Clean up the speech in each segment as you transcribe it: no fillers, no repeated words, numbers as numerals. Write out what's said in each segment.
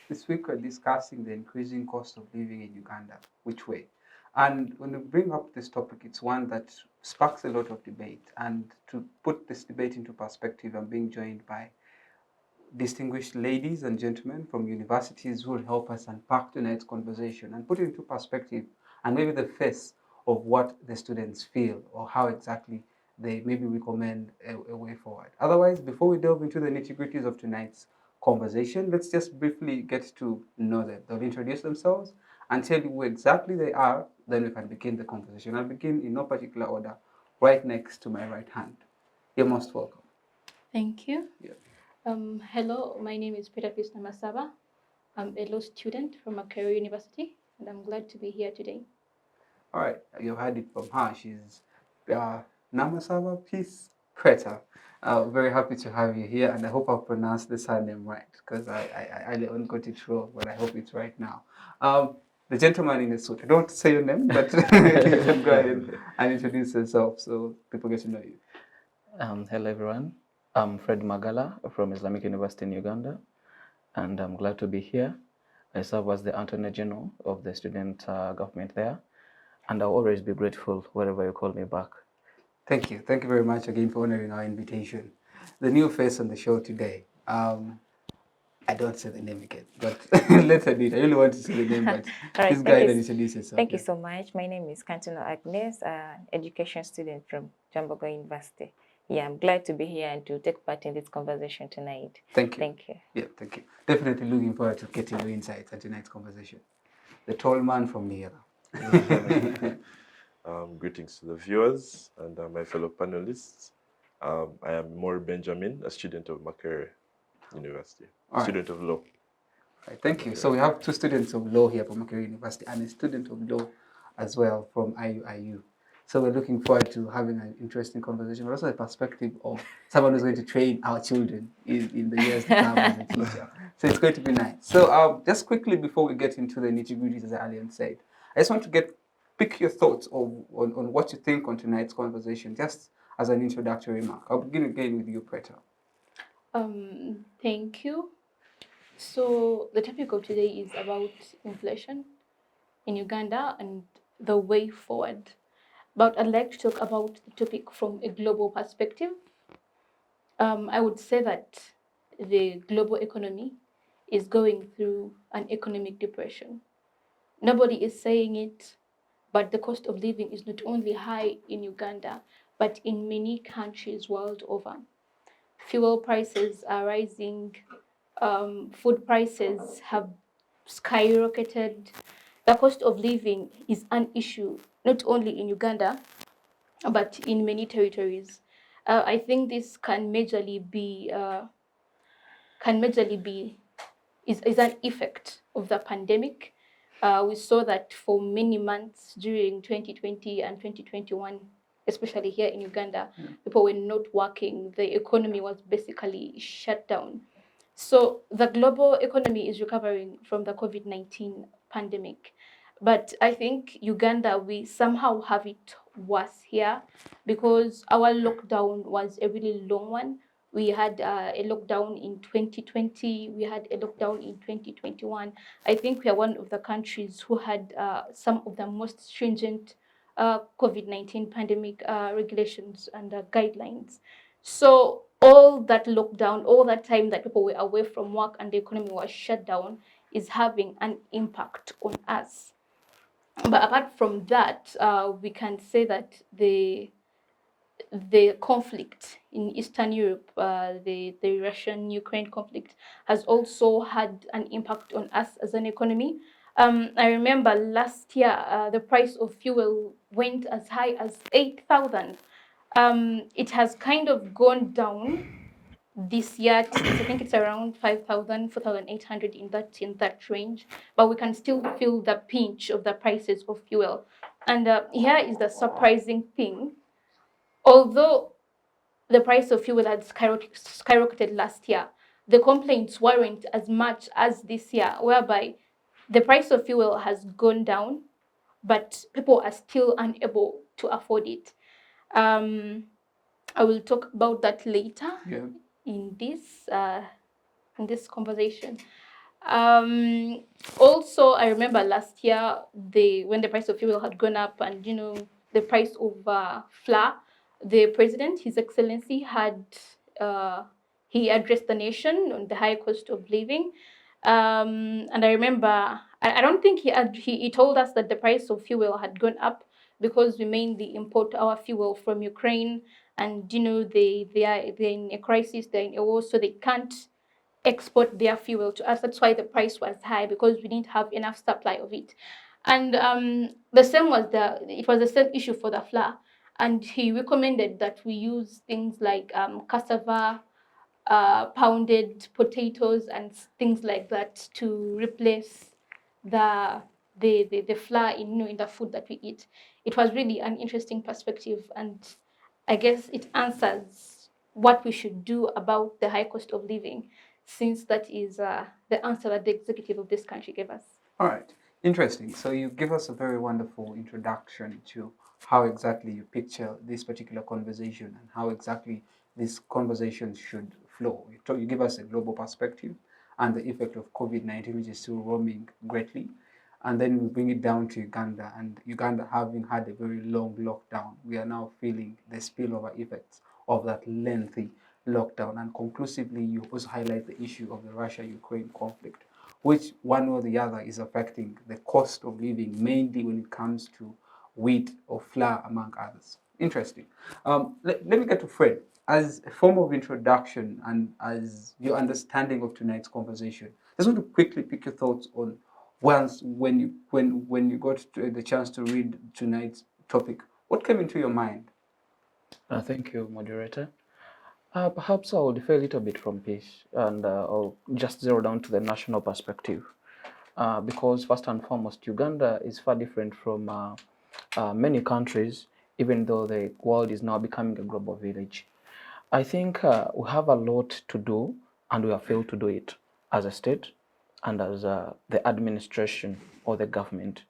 This week we're discussing the increasing cost of living in Uganda. Which way? And when we bring up this topic, it's one that sparks a lot of debate. And to put this debate into perspective, I'm being joined by distinguished ladies and gentlemen from universities who will help us unpack tonight's conversation and put it into perspective and maybe the face of what the students feel or how exactly they maybe recommend a way forward. Otherwise, before we delve into the nitty-gritties of tonight's conversation, let's just briefly get to know them. They'll introduce themselves and tell you who exactly they are, then we can begin the conversation. I'll begin in no particular order, right next to my right hand. You're most welcome. Thank you. Yeah. Hello, my name is Preta Namasaba. I'm a law student from Makerere University, and I'm glad to be here today. All right, you've heard it from her. She's Namasaba Peace Preta. Very happy to have you here, and I hope I've pronounced this surname right because I only got it wrong, but I hope it's right now. The gentleman in the suit. I don't want to say your name, but you can go ahead and introduce yourself so people get to know you. Hello, everyone. I'm Fred Magala from Islamic University in Uganda, and I'm glad to be here. I serve as the Attorney General of the student government there, and I'll always be grateful wherever you call me back. Thank you. Thank you very much again for honoring our invitation. The new face on the show today. I don't say the name again, but let's admit, I really want to say the name, but please go ahead and introduce yourself. Thank you so much. My name is Kantono Agnes, an education student from Kyambogo University. Yeah, I'm glad to be here and to take part in this conversation tonight. Thank you. Thank you. Yeah, thank you. Definitely looking forward to getting your insights on tonight's conversation. The tall man from Niera. Greetings to the viewers and my fellow panelists. I am Emor Benjamin, a student of Makerere University, student of law. Right, thank you. So we have two students of law here from Makerere University and a student of law as well from IUIU. So we're looking forward to having an interesting conversation, but also a perspective of someone who's going to train our children in the years to come as a teacher. So it's going to be nice. So just quickly before we get into the nitty-gritties, as Alien said, I just want to pick your thoughts on what you think on tonight's conversation, just as an introductory remark. I'll begin again with you, Preta. Thank you. So the topic of today is about inflation in Uganda and the way forward. But I'd like to talk about the topic from a global perspective. I would say that the global economy is going through an economic depression. Nobody is saying it, but the cost of living is not only high in Uganda, but in many countries world over. Fuel prices are rising, food prices have skyrocketed. The cost of living is an issue not only in Uganda, but in many territories. I think this can majorly be is an effect of the pandemic. We saw that for many months during 2020 and 2021, especially here in Uganda, people were not working. The economy was basically shut down. So the global economy is recovering from the COVID-19 pandemic. But I think Uganda, we somehow have it worse here because our lockdown was a really long one. We had a lockdown in 2020. We had a lockdown in 2021. I think we are one of the countries who had some of the most stringent COVID-19 pandemic regulations and guidelines. So all that lockdown, all that time that people were away from work and the economy was shut down is having an impact on us. But apart from that, we can say that the conflict in Eastern Europe, the Russian-Ukraine conflict, has also had an impact on us as an economy. I remember last year, the price of fuel went as high as 8,000. It has kind of gone down this year. I think it's around 5,000, 4,800 in that range. But we can still feel the pinch of the prices of fuel. And here is the surprising thing. Although the price of fuel had skyrocketed last year, the complaints weren't as much as this year, whereby the price of fuel has gone down, but people are still unable to afford it. I will talk about that later in this conversation. Also, I remember last year, when the price of fuel had gone up, and the price of flour, the president, His Excellency, had he addressed the nation on the high cost of living. And I remember, I don't think he told us that the price of fuel had gone up because we mainly import our fuel from Ukraine, and they're in a crisis, they're in a war, so they can't export their fuel to us. That's why the price was high, because we didn't have enough supply of it. And it was the same issue for the flour. And he recommended that we use things like cassava, pounded potatoes, and things like that to replace the flour in the food that we eat. It was really an interesting perspective, and I guess it answers what we should do about the high cost of living, since that is the answer that the executive of this country gave us. All right, interesting. So you give us a very wonderful introduction to how exactly you picture this particular conversation and how exactly this conversation should flow. You give us a global perspective and the effect of COVID-19, which is still roaming greatly. And then we bring it down to Uganda, and Uganda having had a very long lockdown, we are now feeling the spillover effects of that lengthy lockdown. And conclusively, you also highlight the issue of the Russia-Ukraine conflict, which one or the other is affecting the cost of living, mainly when it comes to wheat or flour, among others. Interesting. Let me get to Fred. As a form of introduction and as your understanding of tonight's conversation, I just want to quickly pick your thoughts on when you got the chance to read tonight's topic. What came into your mind? Thank you, moderator. Perhaps I'll differ a little bit from peace, and I'll just zero down to the national perspective. Because first and foremost, Uganda is far different from many countries, even though the world is now becoming a global village. I think we have a lot to do, and we have failed to do it as a state and as the administration or the government.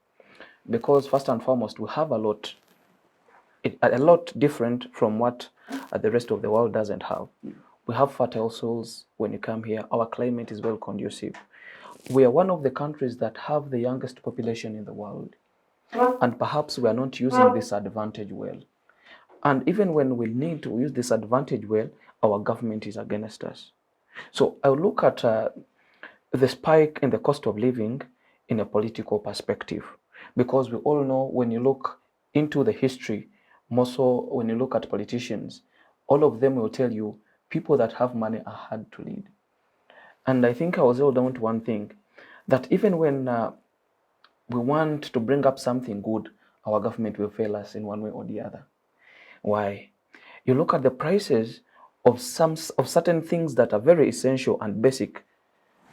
Because first and foremost, we have a lot different from what the rest of the world doesn't have. We have fertile soils when you come here. Our climate is well conducive. We are one of the countries that have the youngest population in the world. And perhaps we are not using this advantage well. And even when we need to use this advantage well, our government is against us. So I'll look at the spike in the cost of living in a political perspective. Because we all know, when you look into the history, more so when you look at politicians, all of them will tell you people that have money are hard to lead. And I think I was held down to one thing, that even when we want to bring up something good, our government will fail us in one way or the other. Why? You look at the prices of certain things that are very essential and basic,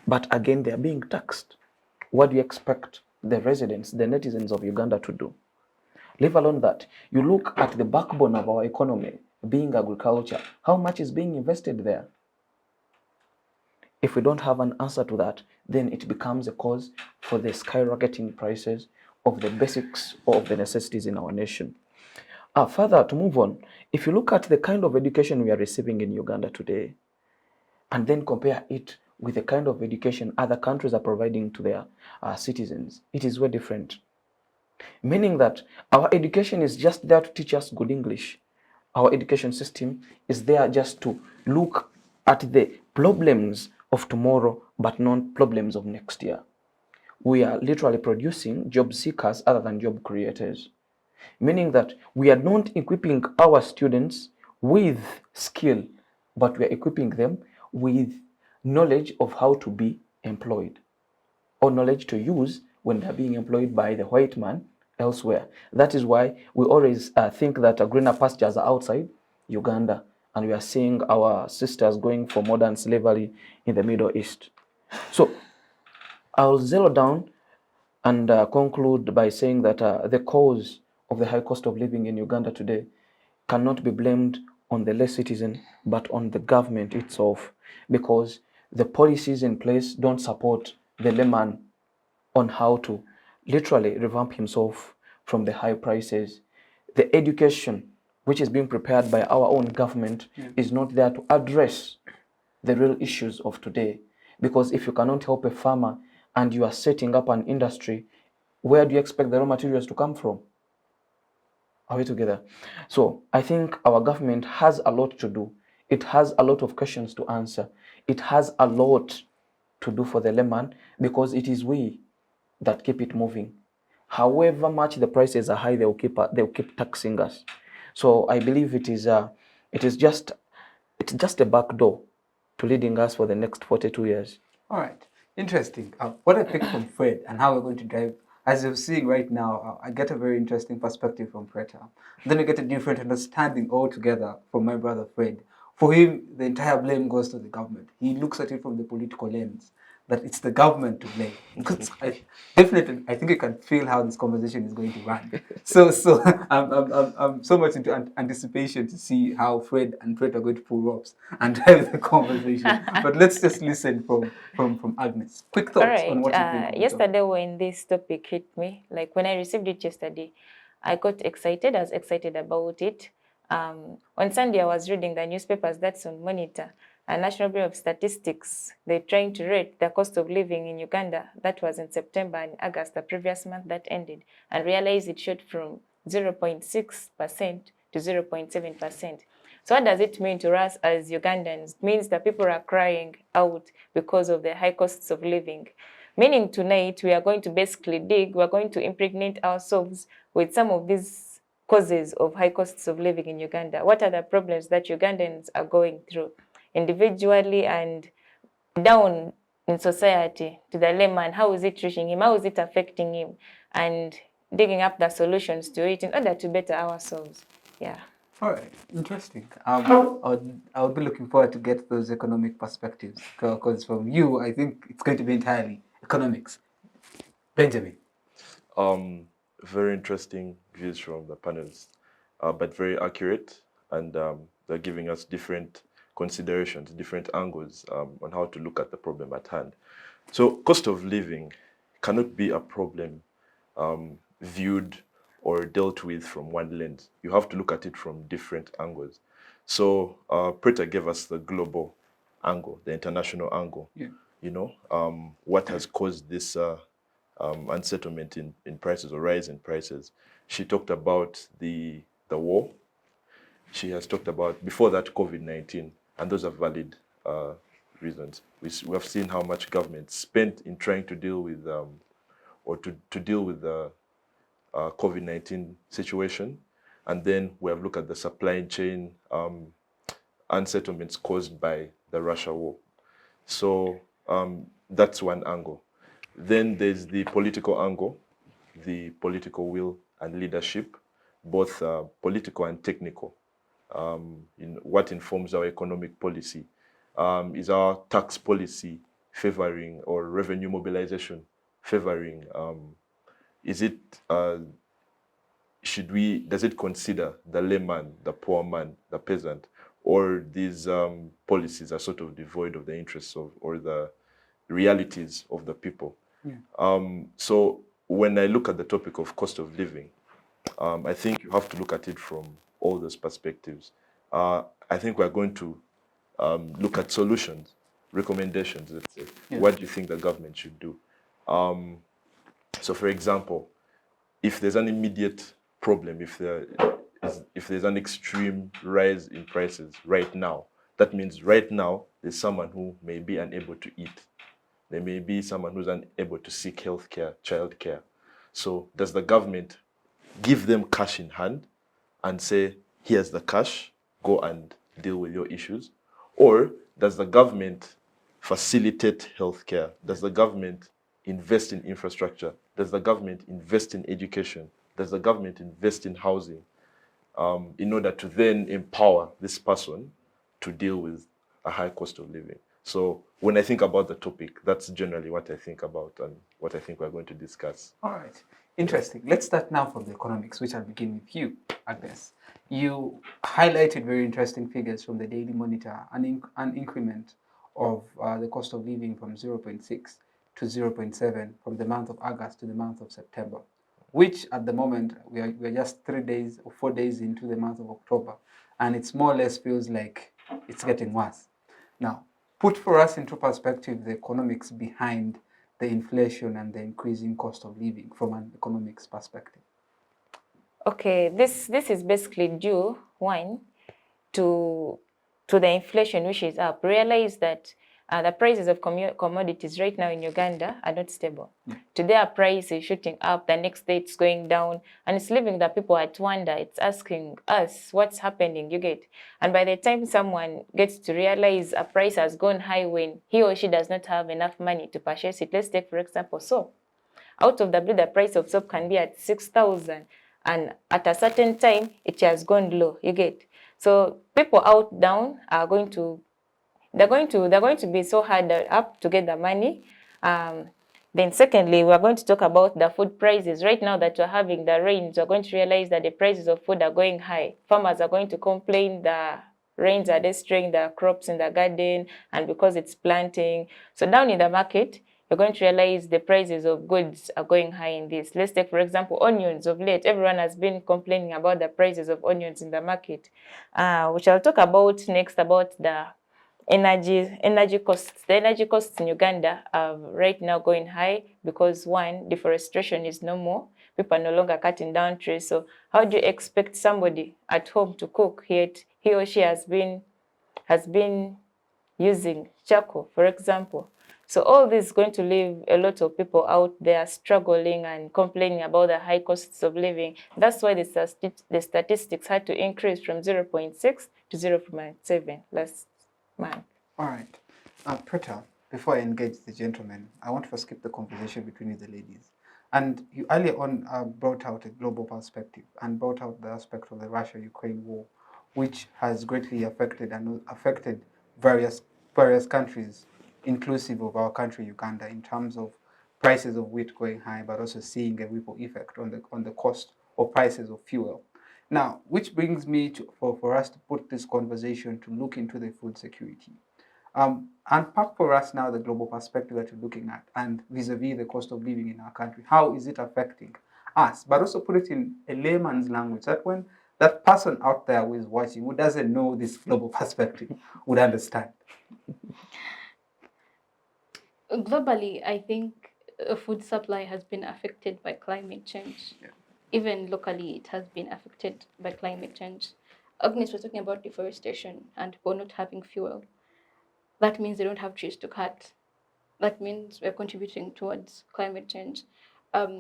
but again, they are being taxed. What do you expect the residents, the netizens of Uganda to do? Leave alone that. You look at the backbone of our economy, being agriculture. How much is being invested there? If we don't have an answer to that, then it becomes a cause for the skyrocketing prices of the basics or of the necessities in our nation. Further, to move on, if you look at the kind of education we are receiving in Uganda today, and then compare it with the kind of education other countries are providing to their citizens, it is very different. Meaning that our education is just there to teach us good English. Our education system is there just to look at the problems of tomorrow, but not problems of next year. We are literally producing job seekers other than job creators. Meaning that we are not equipping our students with skill, but we are equipping them with knowledge of how to be employed, or knowledge to use when they're being employed by the white man elsewhere. That is why we always think that greener pastures are outside Uganda, and we are seeing our sisters going for modern slavery in the Middle East. So I'll zero down and conclude by saying that the cause of the high cost of living in Uganda today cannot be blamed on the lay citizen, but on the government itself, because the policies in place don't support the layman on how to literally revamp himself from the high prices. The education which is being prepared by our own government is not there to address the real issues of today. Because if you cannot help a farmer and you are setting up an industry, where do you expect the raw materials to come from? Are we together? So I think our government has a lot to do. It has a lot of questions to answer. It has a lot to do for the layman, because it is we that keep it moving. However much the prices are high, they'll keep taxing us. So I believe it's just a back door to leading us for the next 42 years. All right, interesting. What I picked from Fred and how we're going to drive, as you're seeing right now, I get a very interesting perspective from Preta. Then we get a different understanding altogether from my brother Fred. For him, the entire blame goes to the government. He looks at it from the political lens, that it's the government to blame. Because I think you can feel how this conversation is going to run. So I'm so much into anticipation to see how Fred and Fred are going to pull ropes and drive the conversation. But let's just listen from Agnes. Quick All thoughts right. on what you think. Of the Yesterday, topic. when this topic hit me, like when I received it yesterday, I got excited. I was excited about it. On Sunday, I was reading the newspapers that's on Monitor. And National Bureau of Statistics, they're trying to rate the cost of living in Uganda. That was in September and August, the previous month that ended, and realized it shot from 0.6% to 0.7%. So what does it mean to us as Ugandans? It means that people are crying out because of the high costs of living. Meaning tonight, we are going to basically we're going to impregnate ourselves with some of these causes of high costs of living in Uganda. What are the problems that Ugandans are going through individually and down in society to the layman? How is it reaching him? How is it affecting him? And digging up the solutions to it in order to better ourselves. Yeah. All right, interesting. I would be looking forward to get those economic perspectives, because from you, I think it's going to be entirely economics. Benjamin. Very interesting views from the panelists, but very accurate, and they're giving us different considerations, different angles on how to look at the problem at hand. So cost of living cannot be a problem viewed or dealt with from one lens. You have to look at it from different angles. So Preta gave us the global angle, the international angle. Yeah. You know, what has caused this unsettlement in prices or rise in prices. She talked about the war. She has talked about, before that, COVID-19, and those are valid reasons. We have seen how much government spent in trying to deal with to deal with the COVID-19 situation, and then we have looked at the supply chain unsettlements caused by the Russia war. So that's one angle. Then there's the political angle, the political will and leadership, both political and technical. In what informs our economic policy? Is our tax policy favoring, or revenue mobilization favoring? Is it does it consider the layman, the poor man, the peasant, or these policies are sort of devoid of the interests of, or the realities of the people? Yeah. So when I look at the topic of cost of living, I think you have to look at it from all those perspectives. I think we're going to look at solutions, recommendations, let's say. Yeah. What do you think the government should do? So for example, if there's an immediate problem, if there's an extreme rise in prices right now, that means right now there's someone who may be unable to eat. There may be someone who's unable to seek healthcare, childcare. So does the government give them cash in hand and say, here's the cash, go and deal with your issues? Or does the government facilitate healthcare? Does the government invest in infrastructure? Does the government invest in education? Does the government invest in housing in order to then empower this person to deal with a high cost of living? So when I think about the topic, that's generally what I think about and what I think we're going to discuss. All right. Interesting. Let's start now from the economics, which I'll begin with you, Agnes. You highlighted very interesting figures from the Daily Monitor, an increment of the cost of living from 0.6 to 0.7 from the month of August to the month of September, which at the moment we are just 3 days or 4 days into the month of October, and it's more or less feels like it's getting worse. Now, put for us into perspective the economics behind the inflation and the increasing cost of living from an economics perspective. Okay, this is basically due, one, to the inflation which is up. Realize that the prices of commodities right now in Uganda are not stable. Today our price is shooting up, the next day it's going down, and it's leaving the people at wonder. It's asking us what's happening, you get. And by the time someone gets to realize a price has gone high when he or she does not have enough money to purchase it, let's take for example soap. Out of the blue, the price of soap can be at 6,000, and at a certain time it has gone low, you get. So people out down are going to be so hard up to get the money. Then secondly, we're going to talk about the food prices. Right now that we're having the rains, we're going to realize that the prices of food are going high. Farmers are going to complain the rains are destroying the crops in the garden, and because it's planting. So down in the market, you're going to realize the prices of goods are going high in this. Let's take, for example, onions. Of late, everyone has been complaining about the prices of onions in the market, which I'll talk about next, about the energy costs. The energy costs in Uganda are right now going high because, one, deforestation is no more. People are no longer cutting down trees. So how do you expect somebody at home to cook, yet he or she has been using charcoal, for example? So all this is going to leave a lot of people out there struggling and complaining about the high costs of living. That's why the statistics had to increase from 0.6 to 0.7 last month. All right. Preta, before I engage the gentlemen, I want to skip the conversation between the ladies. And you earlier on brought out a global perspective and brought out the aspect of the Russia-Ukraine war, which has greatly affected various countries, inclusive of our country, Uganda, in terms of prices of wheat going high, but also seeing a ripple effect on the cost or prices of fuel. Now, which brings me to for us to put this conversation to look into the food security. Unpack for us now the global perspective that you're looking at, and vis-a-vis the cost of living in our country. How is it affecting us? But also put it in a layman's language, that when that person out there who is watching, who doesn't know this global perspective, would understand. Globally, I think food supply has been affected by climate change. Yeah. Even locally, it has been affected by climate change. Agnes was talking about deforestation and people not having fuel. That means they don't have trees to cut. That means we're contributing towards climate change.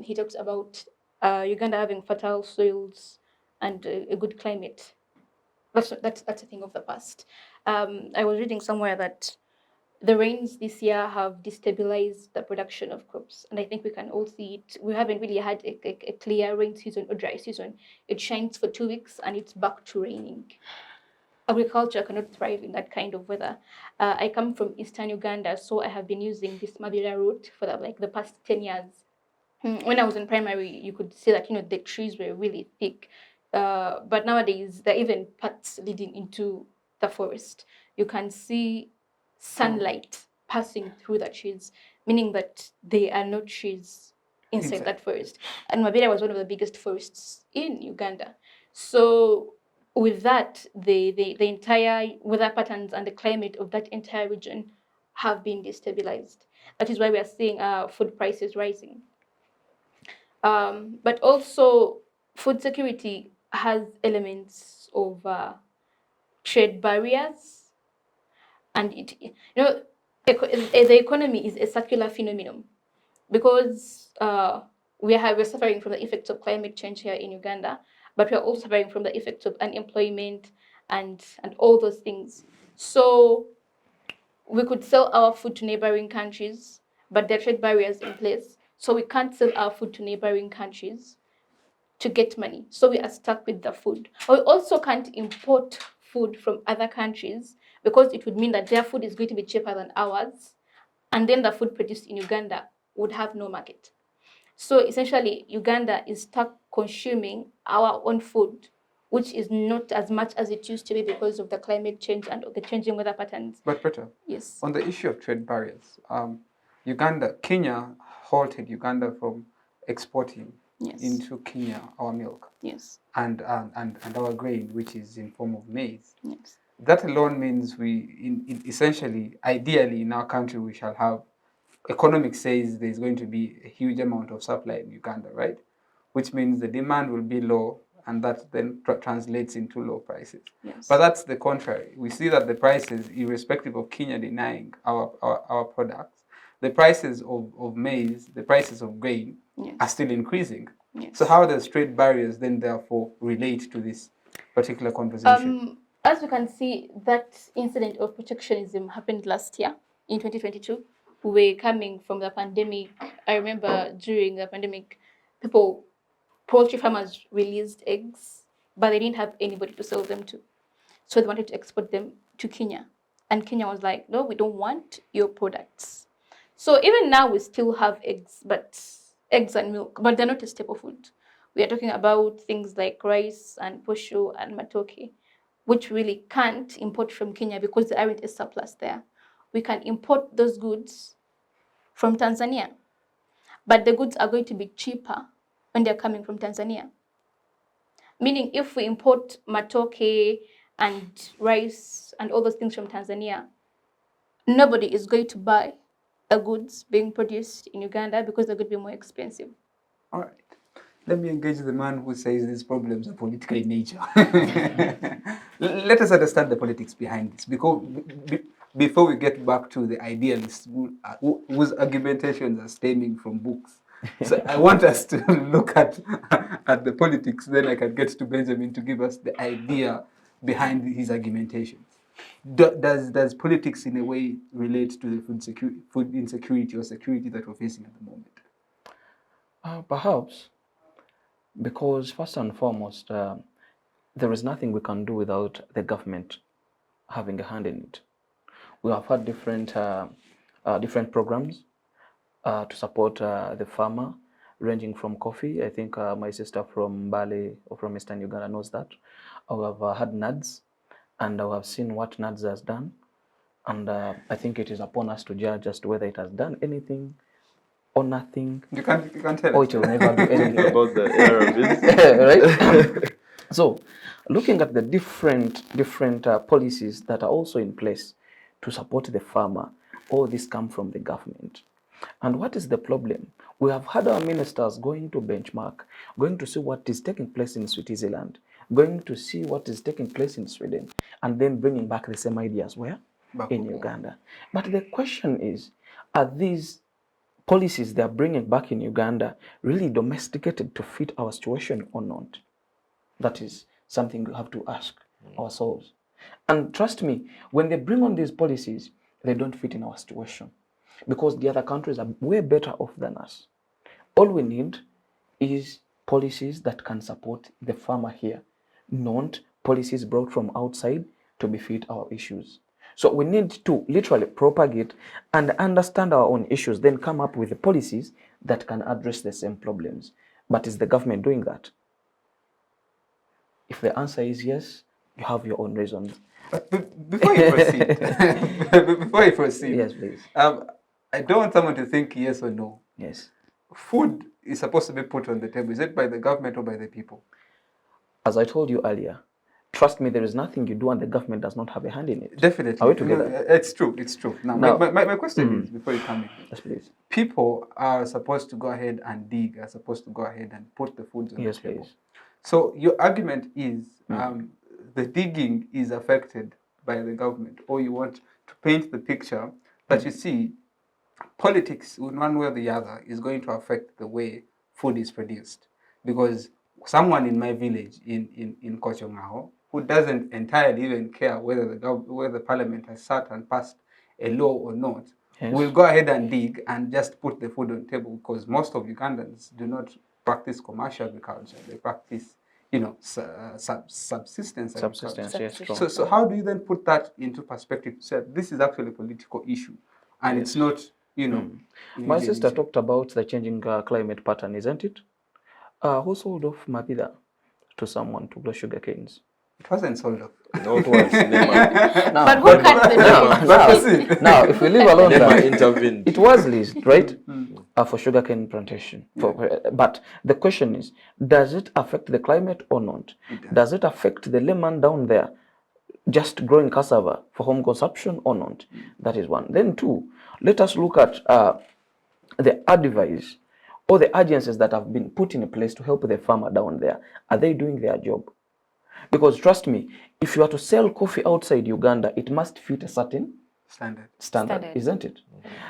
He talks about Uganda having fertile soils and a good climate. That's a thing of the past. I was reading somewhere that the rains this year have destabilized the production of crops, and I think we can all see it. We haven't really had a clear rain season or dry season. It shines for 2 weeks and it's back to raining. Agriculture cannot thrive in that kind of weather. I come from Eastern Uganda, so I have been using this Makerere route for the past 10 years. When I was in primary, you could see that the trees were really thick, but nowadays there are even paths leading into the forest. You can see sunlight passing through the trees, meaning that there are no trees inside that forest. And Mabera was one of the biggest forests in Uganda. So with that, the entire weather patterns and the climate of that entire region have been destabilized. That is why we are seeing food prices rising. But also, food security has elements of trade barriers. And the economy is a circular phenomenon, because we're suffering from the effects of climate change here in Uganda, but we're also suffering from the effects of unemployment and all those things. So we could sell our food to neighboring countries, but there are trade barriers in place. So we can't sell our food to neighboring countries to get money. So we are stuck with the food. We also can't import food from other countries, because it would mean that their food is going to be cheaper than ours, and then the food produced in Uganda would have no market. So essentially, Uganda is stuck consuming our own food, which is not as much as it used to be because of the climate change and the changing weather patterns. But Preta, yes, on the issue of trade barriers, Kenya halted Uganda from exporting into Kenya our milk. Yes. And our grain, which is in form of maize. Yes. that alone means essentially, ideally, in our country, we shall have, economics says there's going to be a huge amount of supply in Uganda, right? Which means the demand will be low, and that then translates into low prices. Yes. But that's the contrary. We see that the prices, irrespective of Kenya denying our products, the prices of maize, the prices of grain Yes. are still increasing. Yes. So how does trade barriers then therefore relate to this particular conversation? As we can see, that incident of protectionism happened last year in 2022. We were coming from the pandemic. I remember during the pandemic, poultry farmers released eggs, but they didn't have anybody to sell them to. So they wanted to export them to Kenya. And Kenya was like, no, we don't want your products. So even now we still have eggs and milk, but they're not a staple food. We are talking about things like rice and posho and matoke, which really can't import from Kenya because there aren't a surplus there. We can import those goods from Tanzania, but the goods are going to be cheaper when they're coming from Tanzania. Meaning if we import matoke and rice and all those things from Tanzania, nobody is going to buy the goods being produced in Uganda because they're going to be more expensive. All right. Let me engage the man who says these problems are political in nature. Let us understand the politics behind this, because before we get back to the idealists whose argumentations are stemming from books. So I want us to look at the politics, then I can get to Benjamin to give us the idea behind his argumentations. Does politics in a way relate to the food insecurity or security that we're facing at the moment? Perhaps, because first and foremost, there is nothing we can do without the government having a hand in it. We have had different programs to support the farmer, ranging from coffee. I think my sister from Bale or from Eastern Uganda knows that. We have had NADS, and we have seen what NADS has done. And I think it is upon us to judge as to whether it has done anything or nothing. You can't tell Or us. it will never do anything. About the Arabs. Right? So, looking at the different policies that are also in place to support the farmer, all this come from the government. And what is the problem? We have had our ministers going to benchmark, going to see what is taking place in Switzerland, going to see what is taking place in Sweden, and then bringing back the same ideas where? In Uganda. But the question is, are these policies they are bringing back in Uganda really domesticated to fit our situation or not? That is something we have to ask ourselves. And trust me, when they bring on these policies, they don't fit in our situation, because the other countries are way better off than us. All we need is policies that can support the farmer here, not policies brought from outside to befit our issues. So we need to literally propagate and understand our own issues, then come up with the policies that can address the same problems. But is the government doing that? If the answer is yes, you have your own reasons. Before you proceed, Yes, please. I don't want someone to think yes or no. Yes. Food is supposed to be put on the table. Is it by the government or by the people? As I told you earlier, trust me, there is nothing you do and the government does not have a hand in it. Definitely. Are we together? It's true. It's true. Now, my question is, before you come in, yes, please. People are supposed to go ahead and dig, are supposed to go ahead and put the foods on the table. Please. So your argument is the digging is affected by the government, or you want to paint the picture that you see politics in one way or the other is going to affect the way food is produced. Because someone in my village in Kochongao, who doesn't entirely even care whether the parliament has sat and passed a law or not, will go ahead and dig and just put the food on the table, because most of Ugandans do not practice commercial agriculture. They practice, subsistence agriculture. Yes. So how do you then put that into perspective? So this is actually a political issue, and it's not, My sister talked about the changing climate pattern, isn't it? Who sold off Mapida to someone to grow sugar canes? It wasn't sold off. No, it was Nema. But who cut the tree? Now, if we leave alone Nema that, intervened. it was leased, right? For sugarcane plantation. But the question is, does it affect the climate or not? Does it affect the layman down there just growing cassava for home consumption or not? That is one. Then two, let us look at the advice or the agencies that have been put in place to help the farmer down there. Are they doing their job? Because trust me, if you are to sell coffee outside Uganda, it must fit a certain standard, isn't it?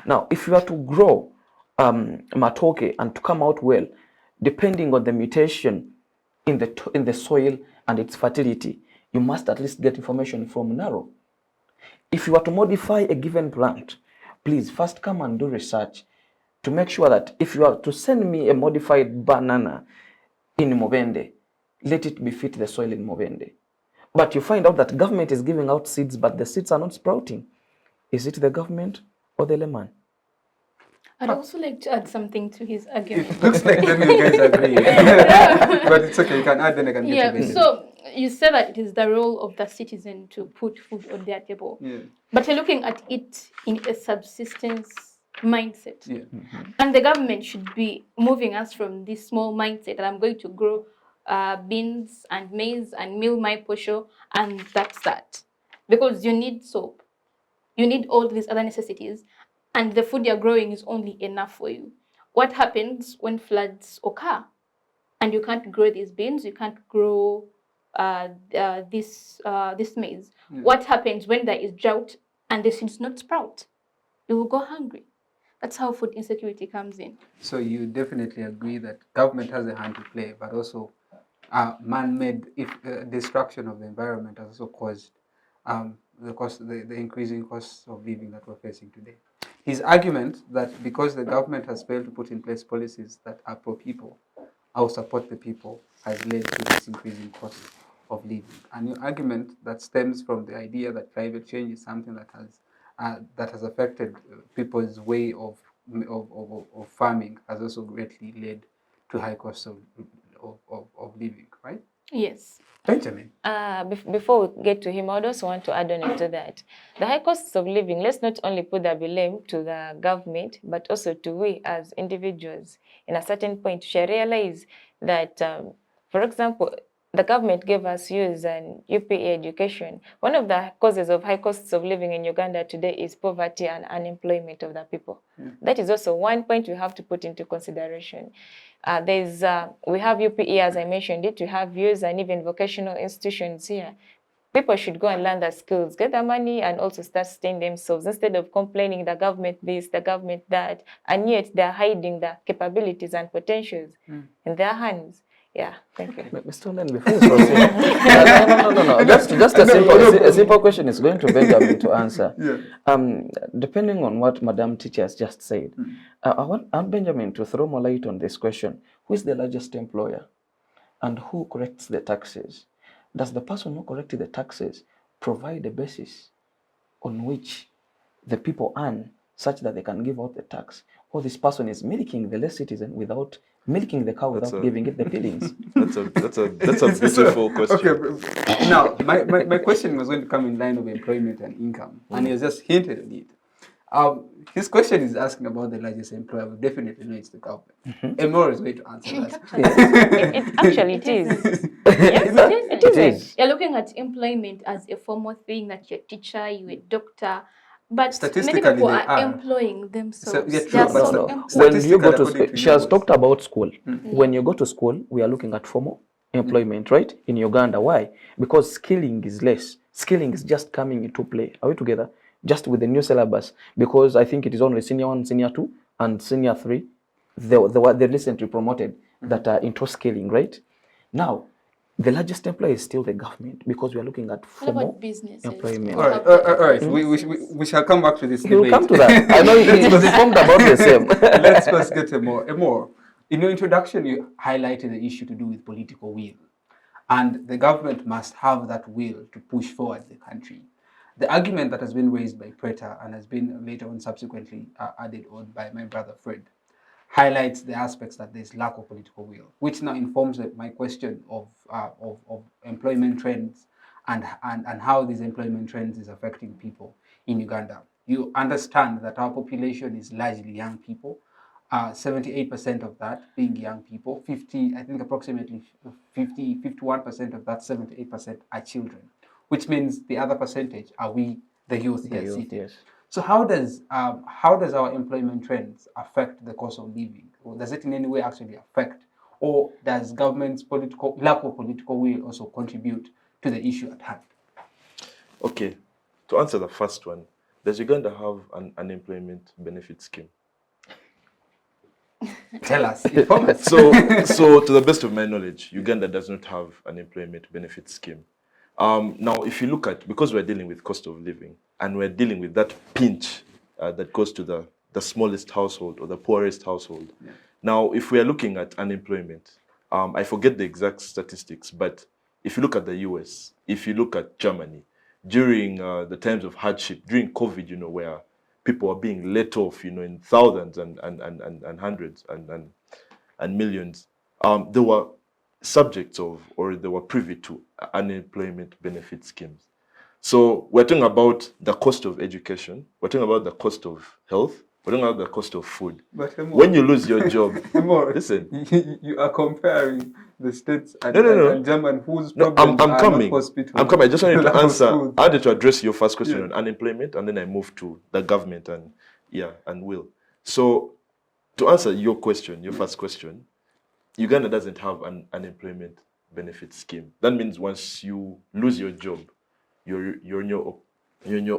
Now, if you are to grow matoke and to come out well, depending on the mutation in the soil and its fertility, you must at least get information from NARO. If you are to modify a given plant, please first come and do research to make sure that if you are to send me a modified banana in Mubende, let it befit the soil in Mubende. But you find out that government is giving out seeds, but the seeds are not sprouting. Is it the government or the layman? I'd also like to add something to his argument. It looks like then you guys agree. But it's okay, you can add, then I can get to it. So you say that it is the role of the citizen to put food on their table. Yeah. But you're looking at it in a subsistence mindset. Yeah. And the government should be moving us from this small mindset that I'm going to grow beans and maize and mill my posho, and that's that. Because you need soap. You need all these other necessities, and the food you're growing is only enough for you. What happens when floods occur and you can't grow these beans, you can't grow this maize? What happens when there is drought and the seeds not sprout? You will go hungry. That's how food insecurity comes in. So you definitely agree that government has a hand to play, but also man-made destruction of the environment has also caused the increasing costs of living that we're facing today. His argument that because the government has failed to put in place policies that are pro-people, or support the people, has led to this increasing cost of living. And your argument that stems from the idea that climate change is something that has affected people's way of farming has also greatly led to high costs of living, right? Yes. Benjamin. Before we get to him, I also want to add on into that. The high costs of living, let's not only put the blame to the government, but also to we as individuals. In a certain point, we should realize that, for example, the government gave us youth and UPE education. One of the causes of high costs of living in Uganda today is poverty and unemployment of the people. That is also one point we have to put into consideration. We have UPE, as I mentioned it, we have youth and even vocational institutions here. People should go and learn their skills, get the money, and also start staying themselves instead of complaining the government this, the government that, and yet they're hiding the capabilities and potentials in their hands. Yeah, thank you. Mr. Onen, before you proceed, no. Just a simple question is going to Benjamin to answer. Depending on what Madam Teacher has just said, I want Benjamin to throw more light on this question. Who is the largest employer and who collects the taxes? Does the person who collects the taxes provide a basis on which the people earn such that they can give out the tax? Or this person is milking the less citizen without milking the cow without giving it the peelings? That's a beautiful question. Okay, now my question was going to come in line of employment and income, and he has just hinted at it. His question is asking about the largest employer. We definitely know it's the government. Emor is going to answer that. It is. Yes, it is. You're looking at employment as a formal thing, that you're a teacher, you're a doctor. But many people are employing themselves. When you go to school, she has talked about school. When you go to school, we are looking at formal employment, right? In Uganda. Why? Because skilling is less. Skilling is just coming into play. Are we together? Just with the new syllabus. Because I think it is only senior 1, senior 2, and senior 3. They recently promoted that are into skilling, right? Now, the largest employer is still the government because we are looking at formal employment. All right. We shall come back to this debate. We'll come to that. I know he was informed about the same. Let's first get Emor. In your introduction, you highlighted the issue to do with political will. And the government must have that will to push forward the country. The argument that has been raised by Preta and has been later on subsequently added on by my brother Fred highlights the aspects that there's lack of political will, which now informs my question of employment trends and how these employment trends is affecting people in Uganda. You understand that our population is largely young people, 78% of that being young people, approximately 51% of that 78% are children, which means the other percentage are we, the youth The here youth, sitting. yes. So how does our employment trends affect the cost of living? Or does it in any way actually affect, or does government's lack of political will also contribute to the issue at hand? Okay, to answer the first one, does Uganda have an unemployment benefit scheme? Tell us, inform us. So to the best of my knowledge, Uganda does not have an employment benefit scheme. Now, if you look at, because we're dealing with cost of living, and we're dealing with that pinch that goes to the smallest household or the poorest household. Yeah. Now, if we are looking at unemployment, I forget the exact statistics, but if you look at the US, if you look at Germany, during the times of hardship, during COVID, you know, where people are being let off, you know, in thousands and hundreds and millions, they were subjects of, or they were privy to unemployment benefit schemes. So we're talking about the cost of education, we're talking about the cost of health, we're talking about the cost of food. But Emor, when you lose your job, Emor, listen. You are comparing the states and, no. and German whose No, problems I'm are coming. not hospitals. I'm coming. I just wanted to answer. I wanted to address your first question on unemployment, and then I move to the government and will. So to answer your question, your first question, Uganda doesn't have an unemployment benefit scheme. That means once you lose your job, you're on your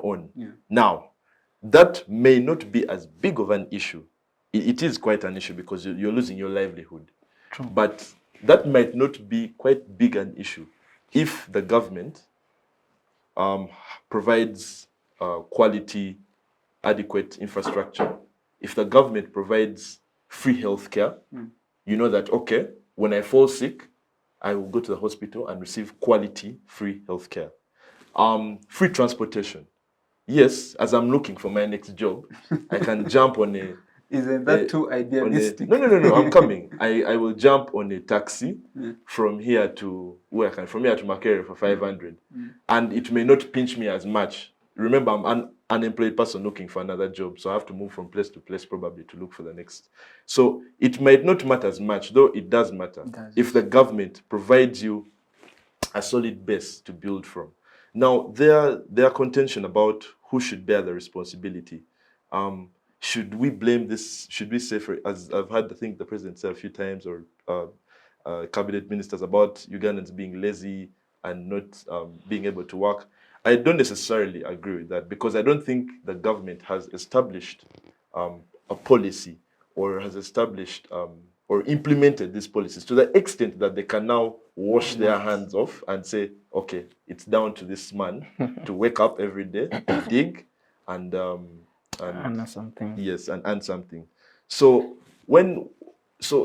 own. Yeah. Now, that may not be as big of an issue. It is quite an issue because you're losing your livelihood. True. But that might not be quite big an issue if the government provides quality, adequate infrastructure. If the government provides free healthcare, you know that, okay, when I fall sick, I will go to the hospital and receive quality free healthcare. Free transportation. Yes, as I'm looking for my next job, I can jump on a... Isn't that too idealistic? No, I'm coming. I will jump on a taxi from here to where I can, from here to Makerere for 500. And it may not pinch me as much. Remember, I'm an unemployed person looking for another job, so I have to move from place to place probably to look for the next. So it might not matter as much, though it does matter if the government provides you a solid base to build from. Now, there are contention about who should bear the responsibility. Should we blame this? Should we say, as I've heard, I think the president said a few times, or cabinet ministers, about Ugandans being lazy and not being able to work? I don't necessarily agree with that, because I don't think the government has established a policy or has established or implemented these policies to the extent that they can now wash their hands off and say, okay, it's down to this man to wake up every day, dig, and earn something. Yes, and earn something. So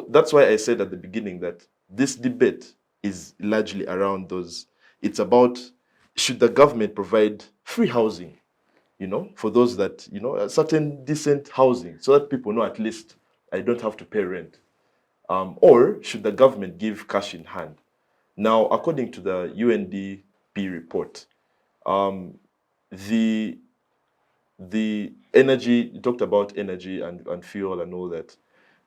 that's why I said at the beginning that this debate is largely around those. It's about, should the government provide free housing, you know, for those that, you know, a certain decent housing, so that people know at least I don't have to pay rent. Or should the government give cash in hand? Now, according to the UNDP report, the energy, you talked about energy and fuel and all that.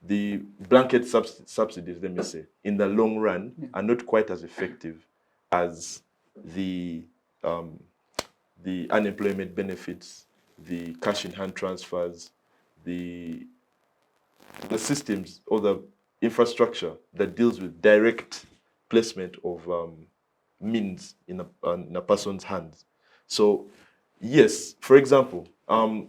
The blanket subsidies, let me say, in the long run are not quite as effective as the unemployment benefits, the cash in hand transfers, the systems or the infrastructure that deals with direct placement of means in a person's hands. So, yes, for example,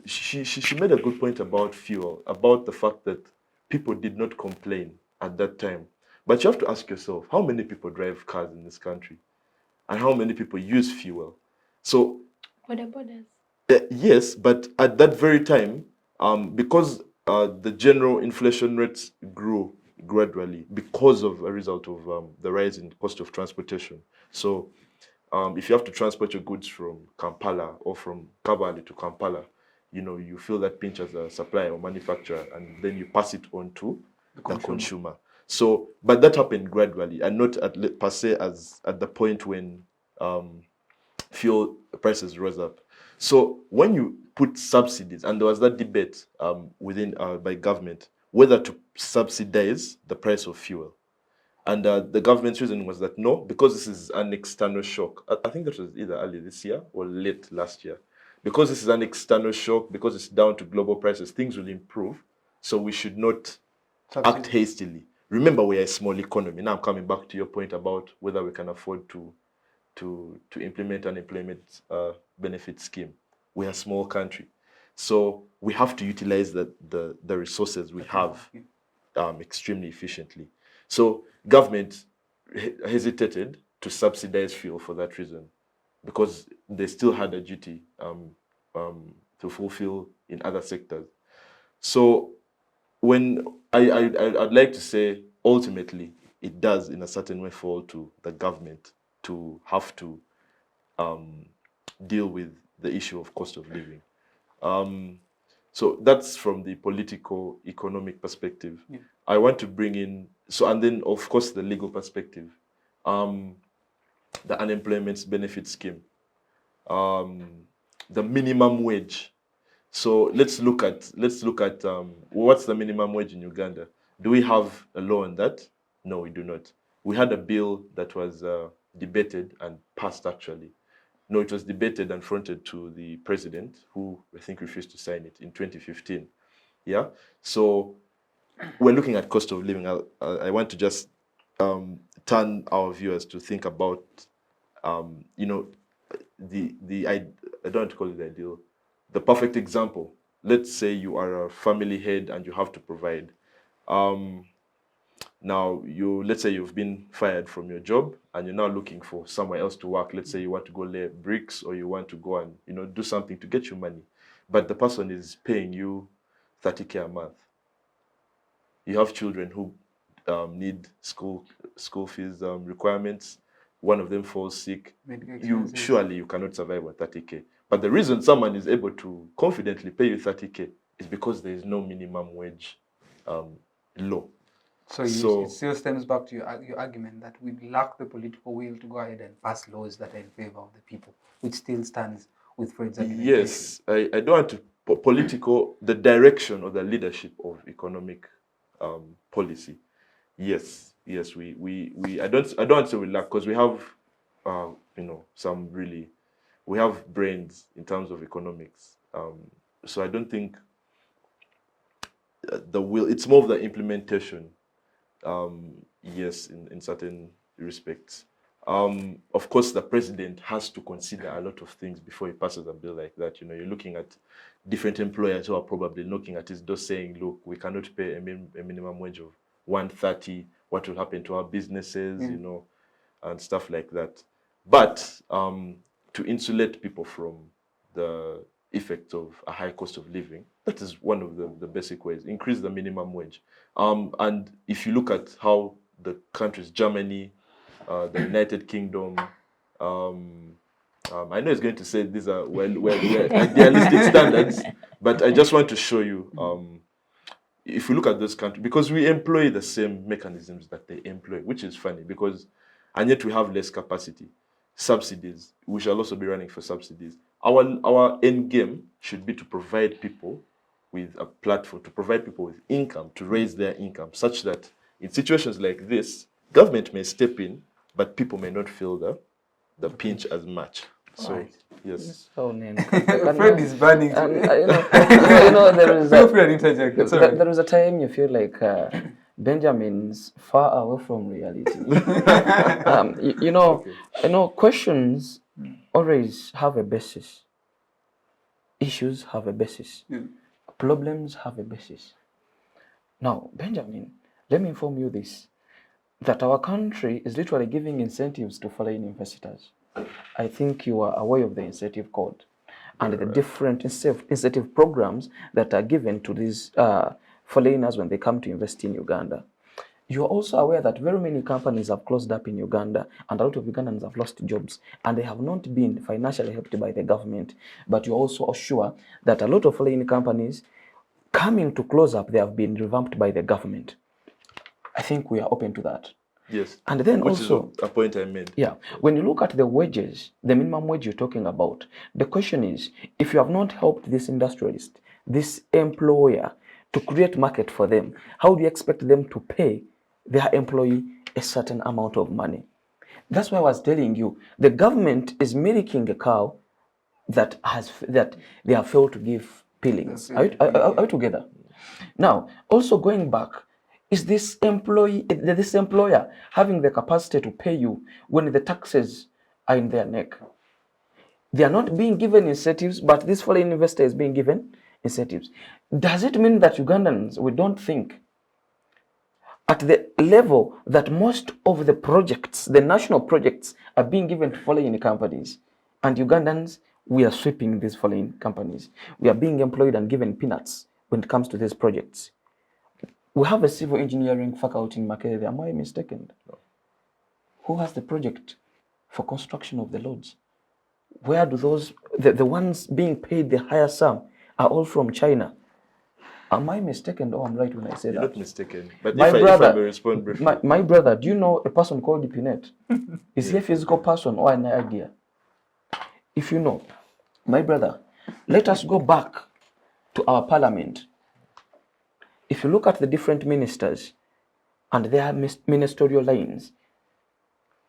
she made a good point about fuel, about the fact that people did not complain at that time. But you have to ask yourself, how many people drive cars in this country? And how many people use fuel? So, borders. Yes, but at that very time, because the general inflation rates grew gradually because of a result of the rise in cost of transportation. So if you have to transport your goods from Kampala or from Kabale to Kampala, you know, you feel that pinch as a supplier or manufacturer, and then you pass it on to the consumer. So, but that happened gradually, and not per se as at the point when fuel prices rose up. So when you put subsidies, and there was that debate within by government whether to subsidize the price of fuel. And the government's reason was that no, because this is an external shock. I think that was either early this year or late last year. Because this is an external shock, because it's down to global prices, things will improve. So we should not act hastily. Remember, we are a small economy. Now I'm coming back to your point about whether we can afford to implement an employment benefit scheme. We are a small country. So we have to utilize the resources we have extremely efficiently. So government hesitated to subsidize fuel for that reason, because they still had a duty to fulfill in other sectors. So when I'd like to say, ultimately, it does in a certain way fall to the government to have to deal with the issue of cost of living. So that's from the political, economic perspective. Yeah. I want to bring in, so, and then of course the legal perspective, the unemployment benefit scheme, the minimum wage. So let's look at what's the minimum wage in Uganda? Do we have a law on that? No, we do not. We had a bill that was debated and passed actually. No, it was debated and fronted to the president, who I think refused to sign it in 2015. Yeah. So we're looking at cost of living. I want to just turn our viewers to think about, you know, I don't want to call it the ideal, the perfect example. Let's say you are a family head and you have to provide. Now, let's say you've been fired from your job and you're now looking for somewhere else to work. Let's say you want to go lay bricks, or you want to go and, you know, do something to get you money. But the person is paying you 30K a month. You have children who need school fees requirements. One of them falls sick. Surely you cannot survive on 30K. But the reason someone is able to confidently pay you 30K is because there is no minimum wage law. So it still stems back to your argument that we lack the political will to go ahead and pass laws that are in favor of the people, which still stands with Fred's argumentation. Yes, I don't want to the direction or the leadership of economic policy. Yes, I don't want to say we lack, because we have you know, we have brains in terms of economics. So I don't think the will, it's more of the implementation. Yes, in certain respects. Of course, the president has to consider a lot of things before he passes a bill like that. You know, you're looking at different employers who are probably looking at his door saying, look, we cannot pay a minimum wage of 130. What will happen to our businesses, you know, and stuff like that. But to insulate people from the effects of a high cost of living, that is one of the basic ways. Increase the minimum wage. And if you look at how the countries, Germany, the United Kingdom, I know it's going to say these are well idealistic standards, but I just want to show you, if you look at those countries, because we employ the same mechanisms that they employ, which is funny, because, and yet we have less capacity. Subsidies, we shall also be running for subsidies. Our end game should be to provide people with a platform, to provide people with income, to raise their income, such that in situations like this, government may step in, but people may not feel the pinch as much. So, right. Yes. Onen. Fred is burning. There is feel free to interject. There is a time you feel like Benjamin's far away from reality. Okay. Questions always have a basis. Issues have a basis. Yeah. Problems have a basis. Now, Benjamin, let me inform you this, that our country is literally giving incentives to foreign investors. I think you are aware of the incentive code and the different incentive programs that are given to these foreigners when they come to invest in Uganda. You are also aware that very many companies have closed up in Uganda, and a lot of Ugandans have lost jobs, and they have not been financially helped by the government. But you're also sure that a lot of foreign companies coming to close up, they have been revamped by the government. I think we are open to that. Yes. And then which also, is a point I made. Yeah. When you look at the wages, the minimum wage you're talking about, the question is, if you have not helped this industrialist, this employer, to create market for them, how do you expect them to pay their employee a certain amount of money. That's why I was telling you, the government is milking a cow that they have failed to give peelings. Are we together? Now, also going back, is this employer having the capacity to pay you when the taxes are in their neck? They are not being given incentives, but this foreign investor is being given incentives. Does it mean that Ugandans, we don't think at the level that most of the projects, the national projects, are being given to foreign companies, and Ugandans, we are sweeping these foreign companies. We are being employed and given peanuts when it comes to these projects. We have a civil engineering faculty in Makerere. Am I mistaken? No. Who has the project for construction of the roads? Where do the ones being paid the higher sum are all from China? Am I mistaken or I'm right when I say that? You're not mistaken. But if I may respond briefly. My brother, do you know a person called Pinet? Is he a physical person or an idea? If you know, my brother, let us go back to our parliament. If you look at the different ministers and their ministerial lines,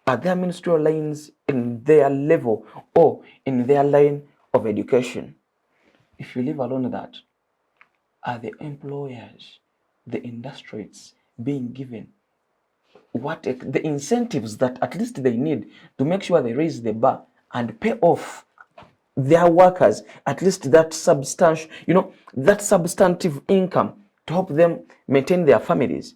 are there ministerial lines in their level or in their line of education? If you leave alone that, are the employers, the industries being given the incentives that at least they need to make sure they raise the bar and pay off their workers at least that substantial, that substantive income to help them maintain their families?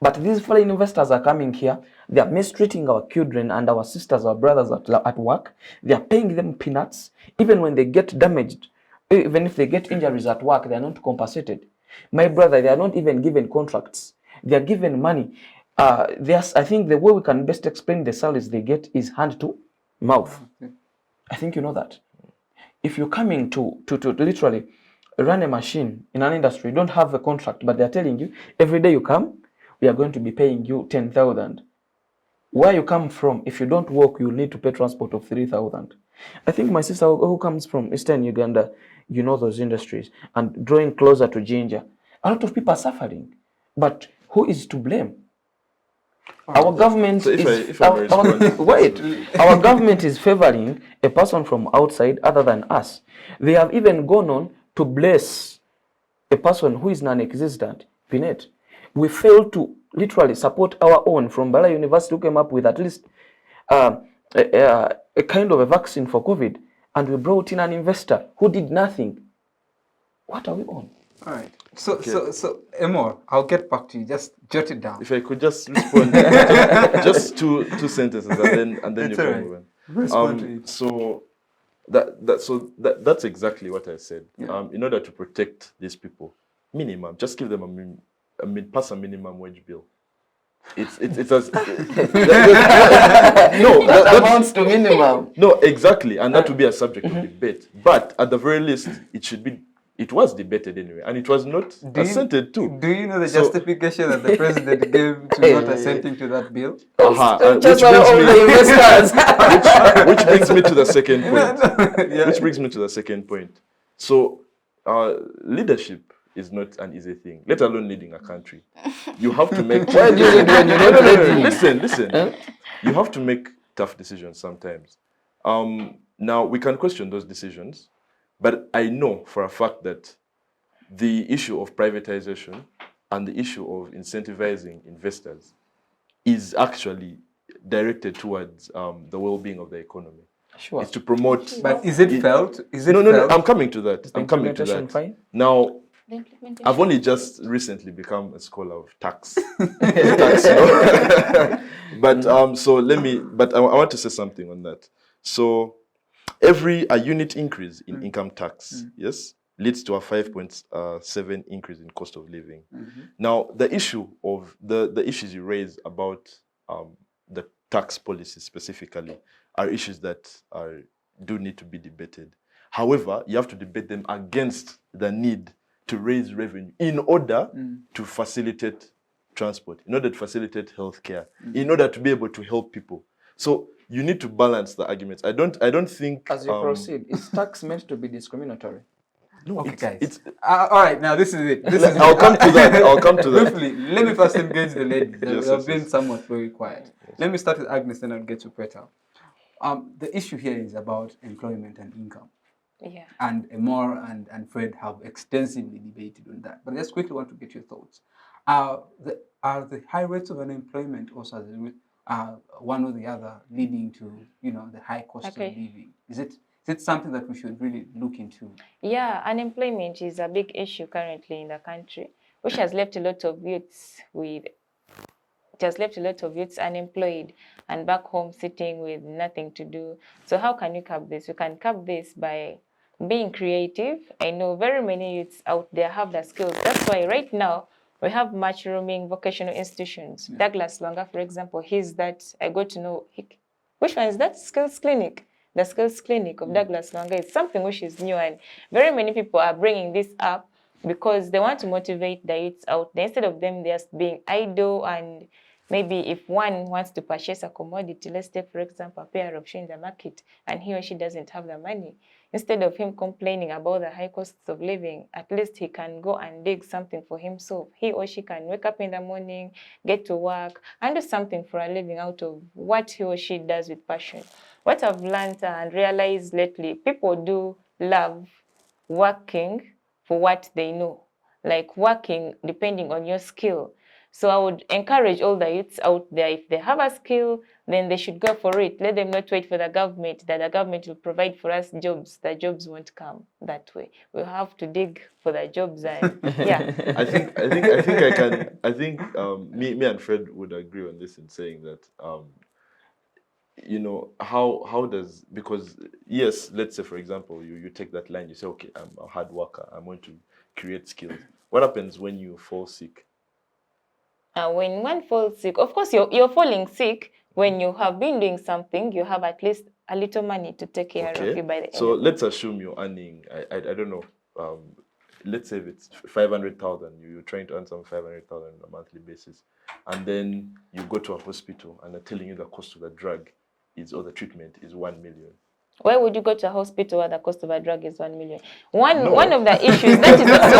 But these foreign investors are coming here, they are mistreating our children and our sisters, our brothers at work. They are paying them peanuts. Even when they get damaged, even if they get injuries at work, they are not compensated. My brother, they are not even given contracts. They are given money. I think the way we can best explain the salaries they get is hand to mouth. I think you know that. If you're coming to literally run a machine in an industry, you don't have a contract, but they're telling you, every day you come, we are going to be paying you 10,000. Where you come from, if you don't work, you'll need to pay transport of 3,000. I think my sister who comes from Eastern Uganda, you know those industries, and drawing closer to Ginger. A lot of people are suffering. But who is to blame? Our government our government is favoring a person from outside other than us. They have even gone on to bless a person who is non-existent, Pinet. We failed to literally support our own from Bala University who came up with at least a kind of a vaccine for COVID, and we brought in an investor who did nothing. What are we on? All right. So Emor, I'll get back to you. Just jot it down. If I could just respond, just two sentences, and then you can move on. So that's exactly what I said. Yeah. In order to protect these people, minimum, just give them pass a minimum wage bill. It's as that amounts to minimum. No, exactly, and that would be a subject of debate. But at the very least, it was debated anyway, and it was not assented to. Do you know the justification that the president gave to not assenting to that bill? Which brings me to the second point. Which brings me to the second point. So, leadership is not an easy thing, let alone leading a country. You have to make... Listen. You have to make tough decisions sometimes. Now, we can question those decisions, but I know for a fact that the issue of privatization and the issue of incentivizing investors is actually directed towards the well-being of the economy. Sure. It's to promote... But is it felt? No, I'm coming to that. Fine? Now, I've only just recently become a scholar of tax. But I want to say something on that. So a unit increase in income tax, yes, leads to a 5.7 increase in cost of living. Now, the issues you raise about the tax policy specifically are issues that do need to be debated. However, you have to debate them against the need to raise revenue in order to facilitate transport, in order to facilitate healthcare, in order to be able to help people. So you need to balance the arguments. I don't think... As you proceed, is tax meant to be discriminatory? No, Okay, guys. It's, All right, now this is it. This is I'll come to that. I'll come to that. Briefly, let me first engage the ladies. Yes, They've yes, been yes. somewhat very quiet. Let me start with Agnes, then I'll get to Preta. The issue here is about employment and income. Yeah. And Emor and Fred have extensively debated on that. But I just quickly want to get your thoughts. Are the high rates of unemployment also one or the other leading to the high cost of living? Is it something that we should really look into? Yeah, unemployment is a big issue currently in the country, which has left a lot of youths unemployed and back home sitting with nothing to do. So how can we curb this? We can curb this by being creative. I know very many youths out there have the skills. That's why right now we have mushrooming vocational institutions. Yeah. Douglas Lwanga, for example, he's that I got to know. Which one is that? Skills Clinic. The Skills Clinic of Douglas Lwanga is something which is new, and very many people are bringing this up because they want to motivate the youths out there instead of them just being idle. And maybe if one wants to purchase a commodity, let's take, for example, a pair of shoes in the market, and he or she doesn't have the money, instead of him complaining about the high costs of living, at least he can go and dig something for himself. He or she can wake up in the morning, get to work, and do something for a living out of what he or she does with passion. What I've learned and realized lately, people do love working for what they know, like working depending on your skill. So I would encourage all the youths out there, if they have a skill, then they should go for it. Let them not wait for the government, that the government will provide for us jobs. The jobs won't come that way. We'll have to dig for the jobs, and yeah. I think me and Fred would agree on this in saying that how does, because yes, let's say for example you take that line, you say, okay, I'm a hard worker, I'm going to create skills. What happens when you fall sick? When one falls sick, of course you're falling sick when you have been doing something, you have at least a little money to take care of you by the end. So let's assume you're earning, I don't know, let's say if it's 500,000, you're trying to earn some 500,000 on a monthly basis, and then you go to a hospital and they're telling you the cost of the drug or the treatment is 1 million. Why would you go to a hospital where the cost of a drug is 1 million? One of the issues that is also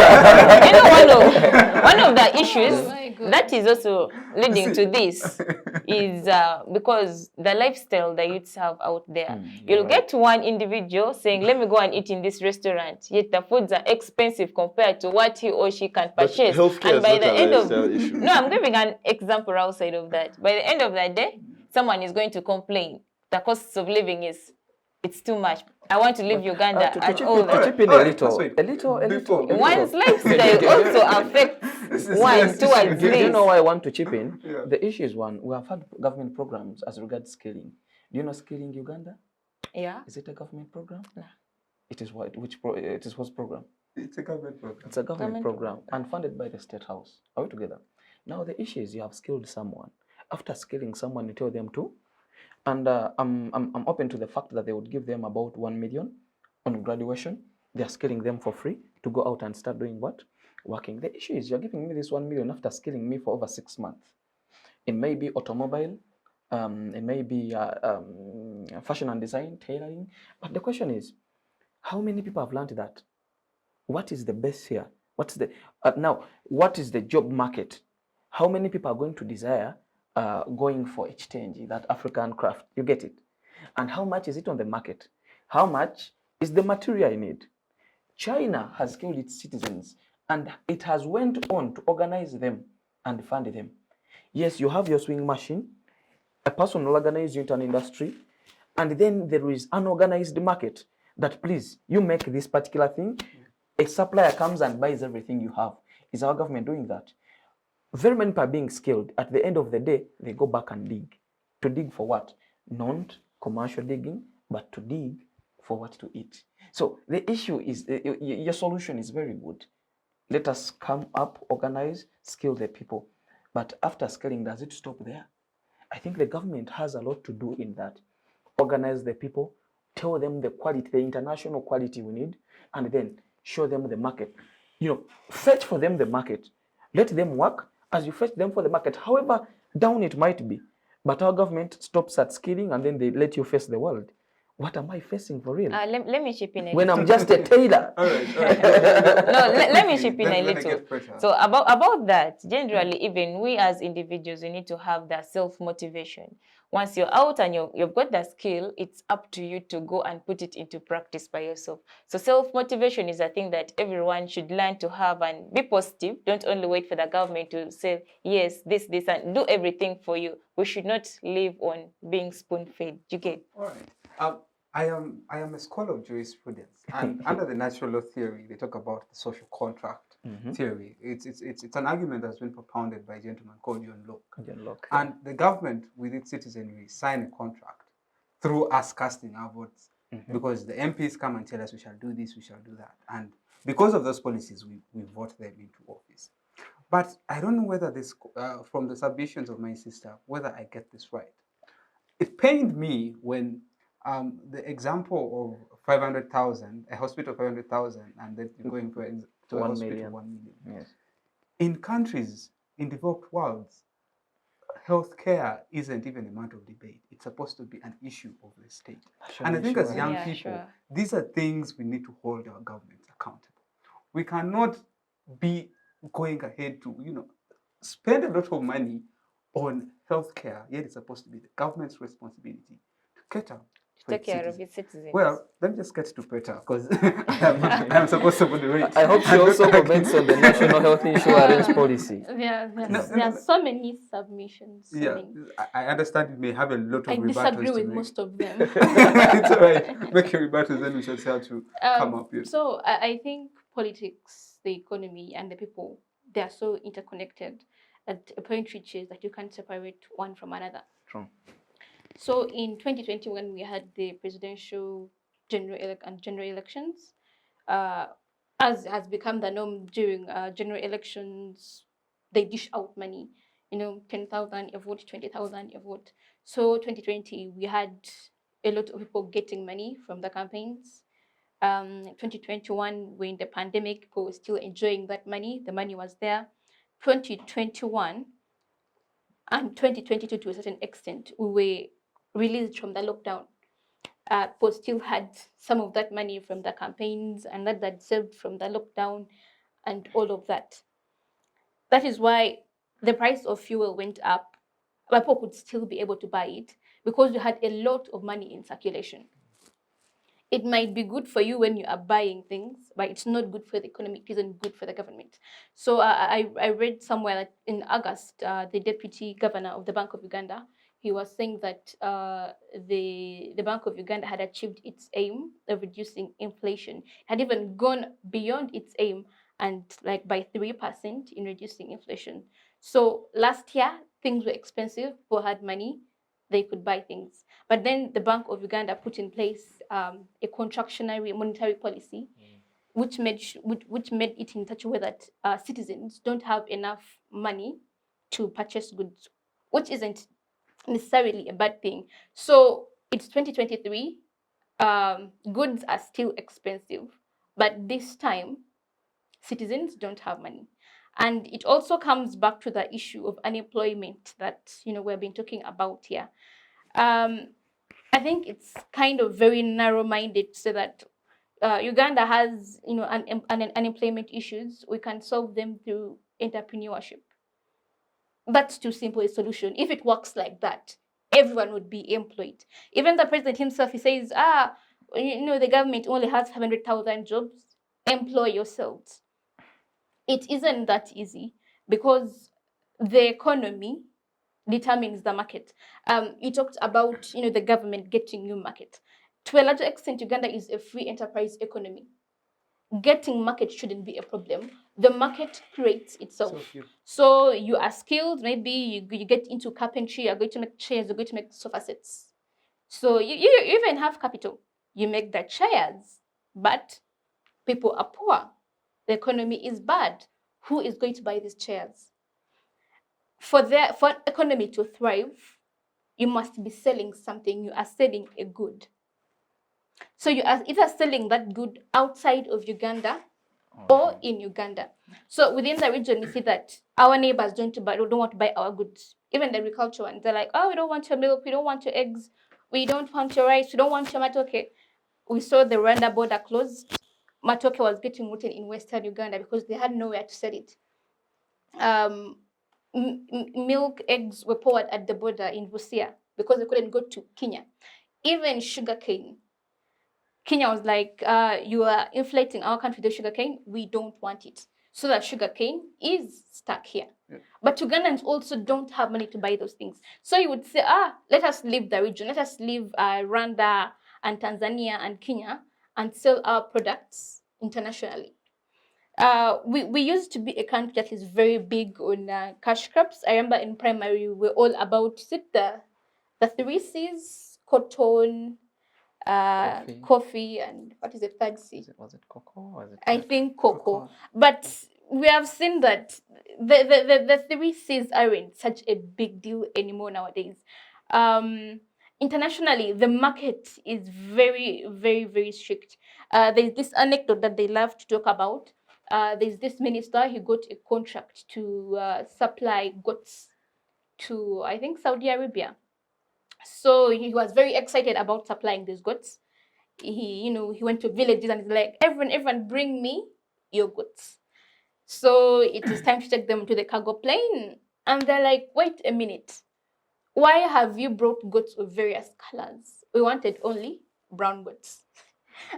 one of the issues that is also leading to this is because the lifestyle the youths have out there. You'll get one individual saying, let me go and eat in this restaurant, yet the foods are expensive compared to what he or she can purchase. And by the end of no, I'm giving an example outside of that. By the end of the day, someone is going to complain. The costs of living it's too much. I want to leave Uganda and all that. To chip in a little. One's lifestyle also affects one towards Do you this. know why I want to chip in? Yeah. The issue is one, we have had government programs as regards skilling. Do you know Skilling Uganda? Yeah. Is it a government program? No. It is what? It is what program? It's a government program. It's a government program and funded by the State House. Are we together? Now the issue is you have skilled someone. After skilling someone, you tell them to. And I'm open to the fact that they would give them about 1 million on graduation. They're skilling them for free to go out and start doing what? Working. The issue is you're giving me this 1 million after skilling me for over 6 months. It may be automobile, it may be fashion and design, tailoring. But the question is, how many people have learned that? What is the best here? What's the now? What is the job market? How many people are going to desire going for exchange, that African craft? You get it? And how much is it on the market? How much is the material you need? China has skilled its citizens and it has went on to organize them and fund them. Yes, you have your sewing machine, a person will organize you into an industry, and then there is an organized market that, please, you make this particular thing, a supplier comes and buys everything you have. Is our government doing that? Very many people are being skilled. At the end of the day, they go back and dig. To dig for what? Not commercial digging, but to dig for what to eat. So the issue is, your solution is very good. Let us come up, organize, skill the people. But after skilling, does it stop there? I think the government has a lot to do in that. Organize the people, tell them the quality, the international quality we need, and then show them the market. Fetch for them the market. Let them work as you fetch them for the market, however down it might be. But our government stops at skilling and then they let you face the world. what am I facing for real? Let me chip in a When little. I'm just a tailor. All right. No, let me chip in a Then I little. get Preta. So about that, generally, even we as individuals, we need to have that self-motivation. Once you're out and you've got that skill, it's up to you to go and put it into practice by yourself. So self-motivation is a thing that everyone should learn to have and be positive. Don't only wait for the government to say, yes, this, and do everything for you. We should not live on being spoon-fed. You get? All right. I am a scholar of jurisprudence, and under the natural law theory, they talk about the social contract theory. It's an argument that's been propounded by a gentleman called John Locke. And the government, with its citizenry, sign a contract through us casting our votes, because the MPs come and tell us we shall do this, we shall do that, and because of those policies, we vote them into office. But I don't know whether this, from the submissions of my sister, whether I get this right. It pained me when the example of 500,000, a hospital 500,000, and then you're going to a 1 hospital million. 1 million. Yes. In countries, in developed worlds, healthcare isn't even a matter of debate. It's supposed to be an issue of the state. And I think as young people, these are things we need to hold our governments accountable. We cannot be going ahead to, spend a lot of money on healthcare, yet it's supposed to be the government's responsibility to cater for Take care of its citizens. Well, let me just get to Preta, because I am supposed to moderate. I hope she also comments on the national health insurance policy. There are so many submissions. Yeah, I understand you may have a lot of I rebuttals disagree with to make. most of them. It's all right. Make your rebuttals, then we shall see how to come up with. So I think politics, the economy, and the people, they are so interconnected at a point reaches that you can't separate one from another. True. So in 2020, when we had the presidential general elections, as has become the norm during general elections, they dish out money, 10,000 a vote, 20,000 a vote. So 2020, we had a lot of people getting money from the campaigns. 2021, when the pandemic, people were still enjoying that money. The money was there. 2021 and 2022, to a certain extent, we were released from the lockdown. People still had some of that money from the campaigns and that saved from the lockdown and all of that. That is why the price of fuel went up, but people could still be able to buy it because you had a lot of money in circulation. It might be good for you when you are buying things, but it's not good for the economy. It isn't good for the government. So I read somewhere that in August, the deputy governor of the Bank of Uganda, he was saying that the Bank of Uganda had achieved its aim of reducing inflation, had even gone beyond its aim and like by 3% in reducing inflation. So last year, things were expensive, people had money, they could buy things. But then the Bank of Uganda put in place a contractionary monetary policy, which made it in such a way that citizens don't have enough money to purchase goods, which isn't necessarily a bad thing. So it's 2023. Goods are still expensive, but this time, citizens don't have money. And it also comes back to the issue of unemployment that we've been talking about here. I think it's kind of very narrow-minded to say that Uganda has unemployment issues. We can solve them through entrepreneurship. That's too simple a solution. If it works like that, everyone would be employed. Even the president himself, he says, the government only has 500,000 jobs. Employ yourselves. It isn't that easy because the economy determines the market. You talked about the government getting new market. To a larger extent, Uganda is a free enterprise economy. Getting market shouldn't be a problem. The market creates itself. So you are skilled, maybe you get into carpentry, you're going to make chairs, you're going to make sofa sets. So you even have capital. You make the chairs, but people are poor. The economy is bad. Who is going to buy these chairs? For economy to thrive, you must be selling something. You are selling a good. So you are either selling that good outside of Uganda or in Uganda. So within the region, we see that our neighbors don't want to buy our goods. Even the agriculture ones, they're like, oh, we don't want your milk, we don't want your eggs. we don't want your rice, we don't want your matoke. We saw the Rwanda border closed. Matoke was getting rotten in Western Uganda because they had nowhere to sell it. Milk, eggs were poured at the border in Busia because they couldn't go to Kenya. Even sugarcane. Kenya was like, you are inflating our country with sugarcane. We don't want it. So that sugarcane is stuck here. Yeah. But Ugandans also don't have money to buy those things. So you would say, let us leave the region. Let us leave Rwanda and Tanzania and Kenya and sell our products internationally. We used to be a country that is very big on cash crops. I remember in primary, we were all about the 3 C's, cotton, coffee, and what is the third C? Was it cocoa? Was it I think cocoa. Cocoa. But we have seen that the 3 C's aren't such a big deal anymore nowadays. Internationally, the market is very, very, very strict. There's this anecdote that they love to talk about. There's this minister, he got a contract to supply goats to, I think, Saudi Arabia. So he was very excited about supplying these goats. He went to villages and he's like, everyone, bring me your goats. So it is time to take them to the cargo plane. And they're like, wait a minute. Why have you brought goats of various colors? We wanted only brown goats.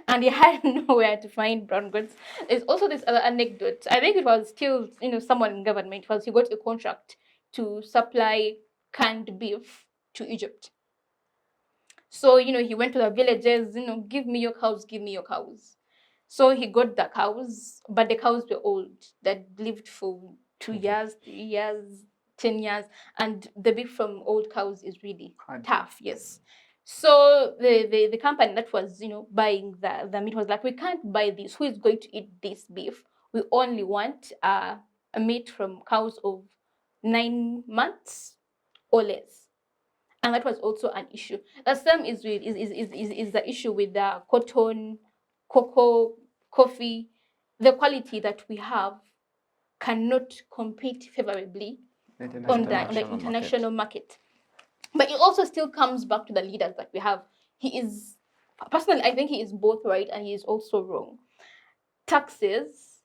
And he had nowhere to find brown goats. There's also this other anecdote. I think it was still, someone in government. He got a contract to supply canned beef to Egypt. So, he went to the villages, give me your cows, give me your cows. So he got the cows, but the cows were old. That lived for 2 years, 3 years, 10 years. And the beef from old cows is really tough, yes. So the company that was, buying the meat was like, we can't buy this. Who is going to eat this beef? We only want a meat from cows of 9 months or less. And that was also an issue. The same is the issue with the cotton, cocoa, coffee. The quality that we have cannot compete favorably on the international market. But it also still comes back to the leaders that we have. Personally, I think he is both right and he is also wrong. The taxes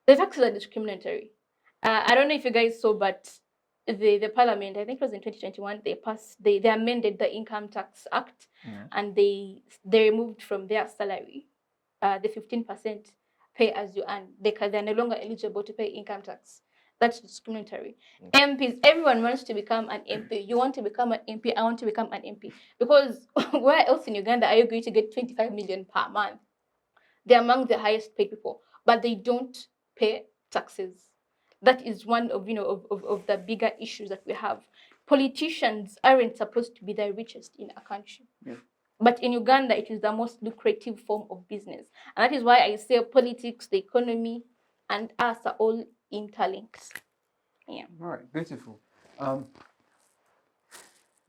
are discriminatory. I don't know if you guys saw, but the parliament, I think it was in 2021, they amended the Income Tax Act, and they removed from their salary the 15% pay as you earn. They're no longer eligible to pay income tax. That's discriminatory. MPs, everyone wants to become an MP. You want to become an MP, I want to become an MP. Because where else in Uganda are you going to get 25 million per month? They're among the highest paid people, but they don't pay taxes. That is one of the bigger issues that we have. Politicians aren't supposed to be the richest in a country. Yeah. But in Uganda, it is the most lucrative form of business. And that is why I say politics, the economy, and us are all interlinked. Yeah. All right, beautiful. All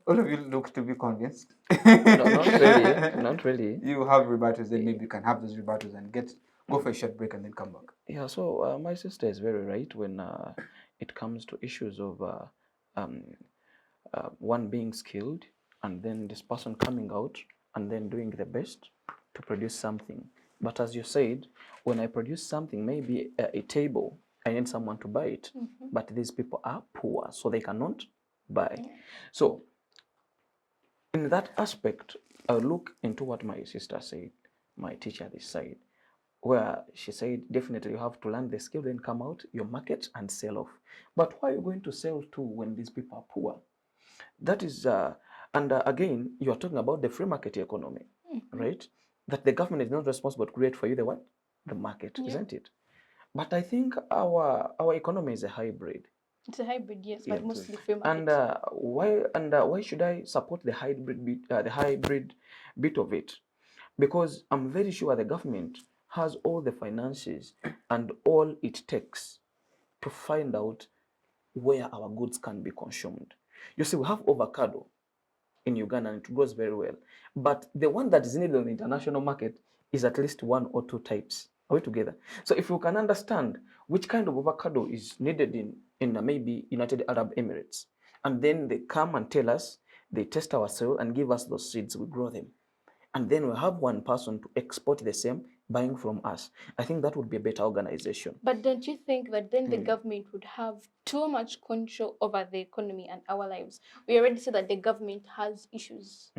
of you look to be convinced. No, not really. Not really. You have rebuttals, then maybe you can have those rebuttals and go for a short break and then come back. Yeah, so my sister is very right when it comes to issues of one being skilled and then this person coming out and then doing the best to produce something. But as you said, when I produce something, maybe a table, I need someone to buy it. Mm-hmm. But these people are poor, so they cannot buy. Yeah. So in that aspect, I'll look into what my sister said, my teacher this side, where she said, definitely you have to learn the skill, then come out, your market, and sell off. But why are you going to sell to when these people are poor? That is, again, you are talking about the free market economy, right? That the government is not responsible to create for you the what? The market, isn't it? But I think our economy is a hybrid. It's a hybrid, yes, but mostly free market. And why should I support the hybrid bit of it? Because I'm very sure the government has all the finances and all it takes to find out where our goods can be consumed. You see, we have avocado in Uganda and it grows very well. But the one that is needed on the international market is at least 1 or 2 types. Are we together? So if you can understand which kind of avocado is needed in maybe United Arab Emirates, and then they come and tell us they test our soil and give us those seeds, we grow them. And then we have one person to export the same, buying from us. I think that would be a better organization. But don't you think that then the government would have too much control over the economy and our lives? We already said that the government has issues.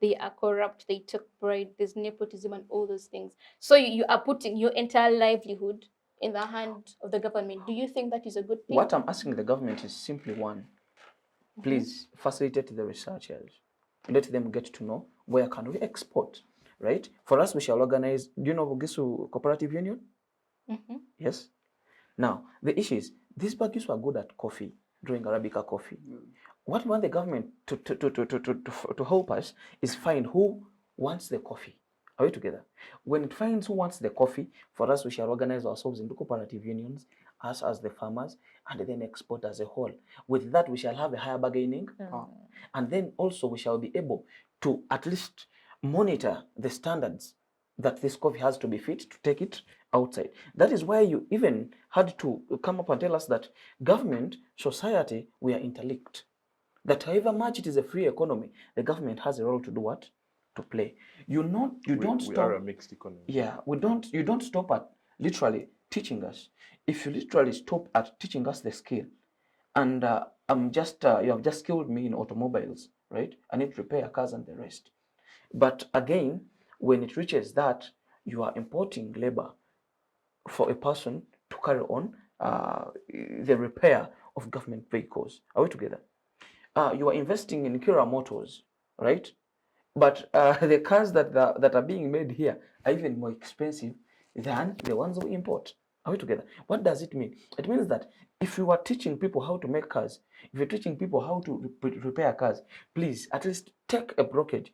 They are corrupt, they took bribe, there's nepotism and all those things. So you are putting your entire livelihood in the hand of the government. Do you think that is a good thing? What I'm asking the government is simply one. Please facilitate the researchers. Let them get to know where can we export, right? For us, we shall organize, do you know Bugisu Cooperative Union? Yes. Now, the issue is, these Bugis were good at coffee, drawing Arabica coffee. What we want the government to help us is find who wants the coffee. Are we together? When it finds who wants the coffee, for us, we shall organize ourselves into cooperative unions, us as the farmers, and then export as a whole. With that, we shall have a higher bargaining. And then also we shall be able to at least monitor the standards that this coffee has to be fit to take it outside. That is why you even had to come up and tell us that government, society, we are interlinked. That however much it is a free economy, the government has a role to do what? To play. We are a mixed economy. Yeah, you don't stop at literally teaching us. If you literally stop at teaching us the skill, and you have just skilled me in automobiles, right? I need to repair cars and the rest. But again, when it reaches that, you are importing labor for a person to carry on the repair of government vehicles. Are we together? You are investing in Kira Motors, right? But the cars that are being made here are even more expensive than the ones we import. Are we together? What does it mean? It means that if you are teaching people how to make cars, if you're teaching people how to repair cars, please at least take a brokerage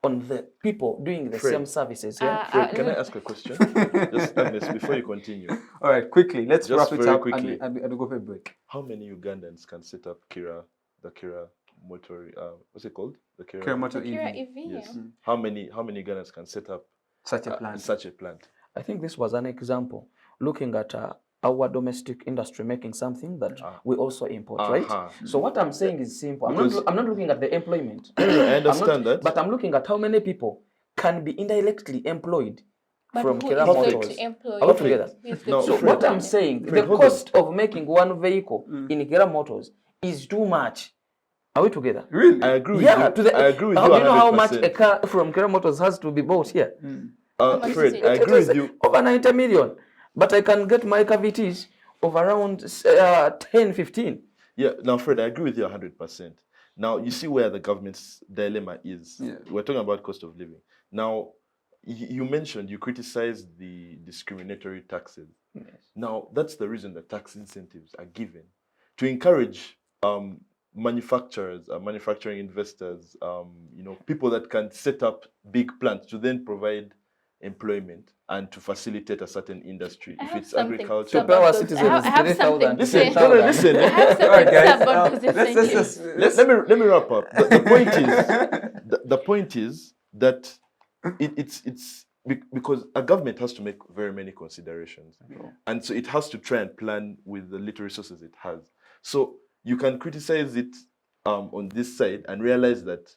on the people doing the same services. Yeah? Fred, can I ask a question? Just Agnes, before you continue. All right, quickly, let's Just wrap it very up quickly. and go for a break. How many Ugandans can set up the Kira motor, what's it called? The Kira Motor Kira EV. EV, Yes. How many Ugandans can set up Such a plant. such a plant? I think this was an example, looking at our domestic industry making something that we also import, right? So what I'm saying is simple. I'm not looking at the employment. I understand that. But I'm looking at how many people can be indirectly employed But from who Kira is going Motors. to employ Are we them? together? Who is No, going So to Fred, what I'm saying, Fred, the hold on. cost of making one vehicle in Kira Motors is too much. Are we together? Really? I agree with Yeah, you. I agree with you. do you know how much 100%. a car from Kira Motors has to be bought here? much Fred, is it? I It agree is with you. over 90 million. But I can get my cavities of around 10, 15. Yeah, now Fred, I agree with you 100%. Now you see where the government's dilemma is. Yeah. We're talking about cost of living. Now, you mentioned, you criticized the discriminatory taxes. Yes. Now, that's the reason that tax incentives are given to encourage manufacturers, manufacturing investors, people that can set up big plants to then provide employment and to facilitate a certain industry. I If have it's something agriculture. To pay our about those. citizens I have 3,000, something to say. Listen, no, no, listen. I have All right, something to say guys. about those incentives. Let me wrap up. The point is, the point is that it's because a government has to make very many considerations, and so it has to try and plan with the little resources it has. So you can criticize it on this side and realize that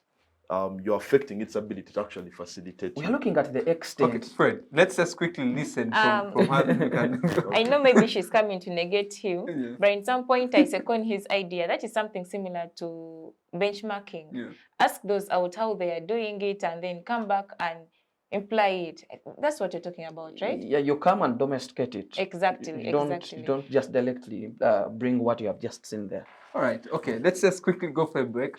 you're affecting its ability to actually facilitate. We are looking at the extent. Okay, Fred, let's just quickly listen from how we can. I know maybe she's coming to negate you, Yeah. but in some point I second his idea. That is something similar to benchmarking. Yeah. Ask those out how they are doing it and then come back and imply it. That's what you're talking about, right? Yeah, you come and domesticate it. Exactly, You don't, exactly. You don't just directly bring what you have just seen there. All right, okay, let's just quickly go for a break.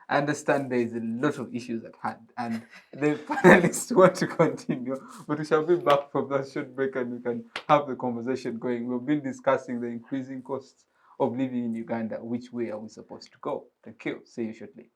I understand there is a lot of issues at hand, and the panelists want to continue, but we shall be back from that short break and we can have the conversation going. We've been discussing the increasing costs of living in Uganda. Which way are we supposed to go? Thank you. See you shortly.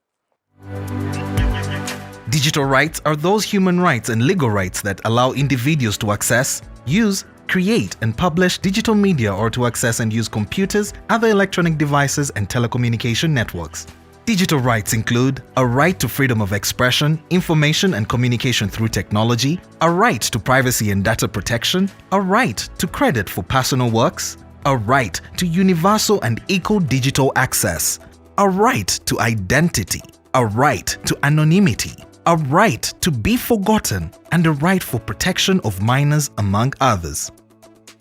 Digital rights are those human rights and legal rights that allow individuals to access, use, create, and publish digital media or to access and use computers, other electronic devices, and telecommunication networks. Digital rights include a right to freedom of expression, information and communication through technology, a right to privacy and data protection, a right to credit for personal works, a right to universal and equal digital access, a right to identity, a right to anonymity, a right to be forgotten, and a right for protection of minors, among others.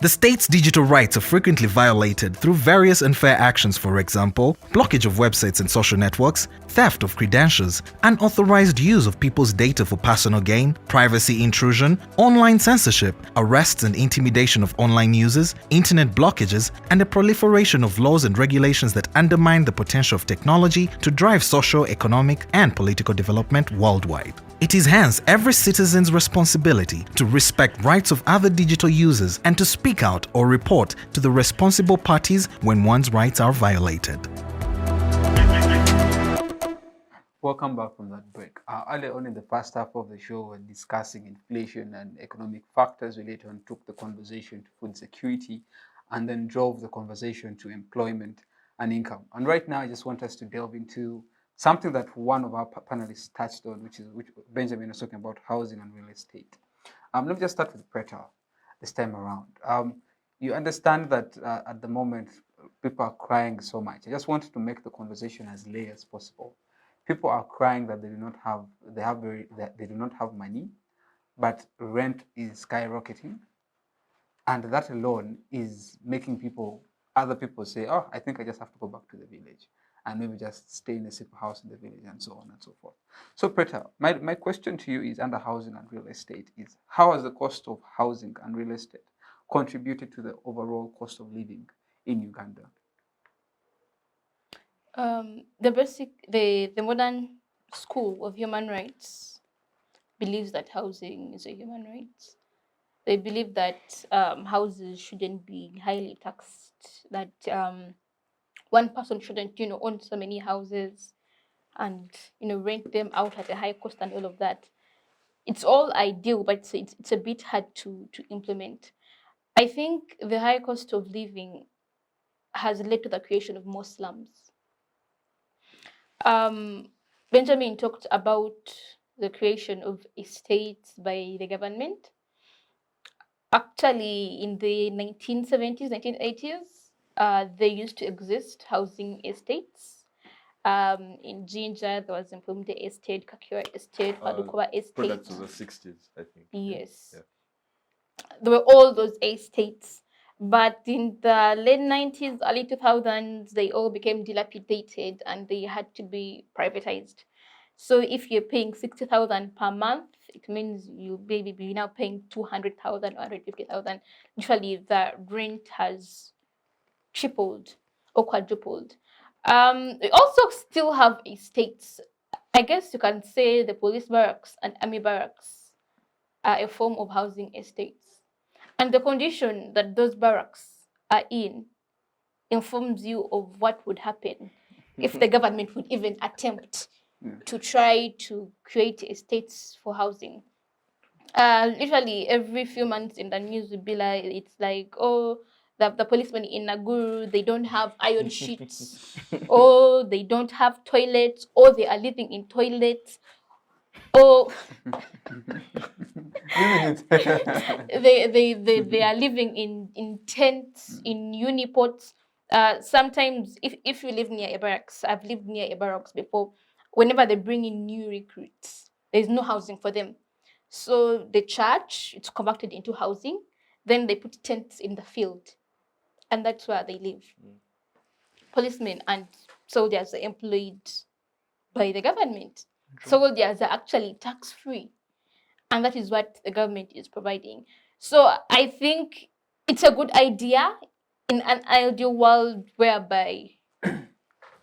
The state's digital rights are frequently violated through various unfair actions, for example, blockage of websites and social networks, theft of credentials, unauthorized use of people's data for personal gain, privacy intrusion, online censorship, arrests and intimidation of online users, internet blockages, and the proliferation of laws and regulations that undermine the potential of technology to drive social, economic, and political development worldwide. It is hence every citizen's responsibility to respect rights of other digital users and to speak out or report to the responsible parties when one's rights are violated. Welcome back from that break. Earlier on in the first half of the show, we're discussing inflation and economic factors. We later on took the conversation to food security and then drove the conversation to employment and income. And right now, I just want us to delve into something that one of our panelists touched on, which Benjamin was talking about, housing and real estate. Let me just start with Preta this time around. You understand that at the moment, people are crying so much. I just wanted to make the conversation as layered as possible. People are crying that they do not have money, but rent is skyrocketing, and that alone is making other people say, "Oh, I think I just have to go back to the village and maybe just stay in a simple house in the village," and so on and so forth. So, Preta, my question to you is under housing and real estate is how has the cost of housing and real estate contributed to the overall cost of living in Uganda? The modern school of human rights believes that housing is a human right. They believe that houses shouldn't be highly taxed, that one person shouldn't, own so many houses and, rent them out at a high cost and all of that. It's all ideal, but it's a bit hard to implement. I think the high cost of living has led to the creation of more slums. Benjamin talked about the creation of estates by the government. Actually, in the 1970s, 1980s, they used to exist housing estates. In Jinja, there was Mpumde Estate, Kakira Estate, Padukoba Estate. Products of the 60s, I think. Yes. Yeah. There were all those estates. But in the late 90s, early 2000s, they all became dilapidated and they had to be privatized. So if you're paying 60,000 per month, it means you maybe be now paying 200,000 or 150,000. Literally, the rent has tripled or quadrupled. We also still have estates. I guess you can say the police barracks and army barracks are a form of housing estates. And the condition that those barracks are in informs you of what would happen if the government would even attempt to try to create estates for housing. Literally, every few months in the news would be like, it's like, oh, the policemen in Naguru, they don't have iron sheets, or they don't have toilets, or they are living in toilets, or they are living in tents, in unipods. Sometimes if you live near a barracks, I've lived near a barracks before, whenever they bring in new recruits, there's no housing for them. So the church, it's converted into housing, then they put tents in the field, and that's where they live. Policemen and soldiers are employed by the government. Soldiers are actually tax-free, and that is what the government is providing. So I think it's a good idea in an ideal world whereby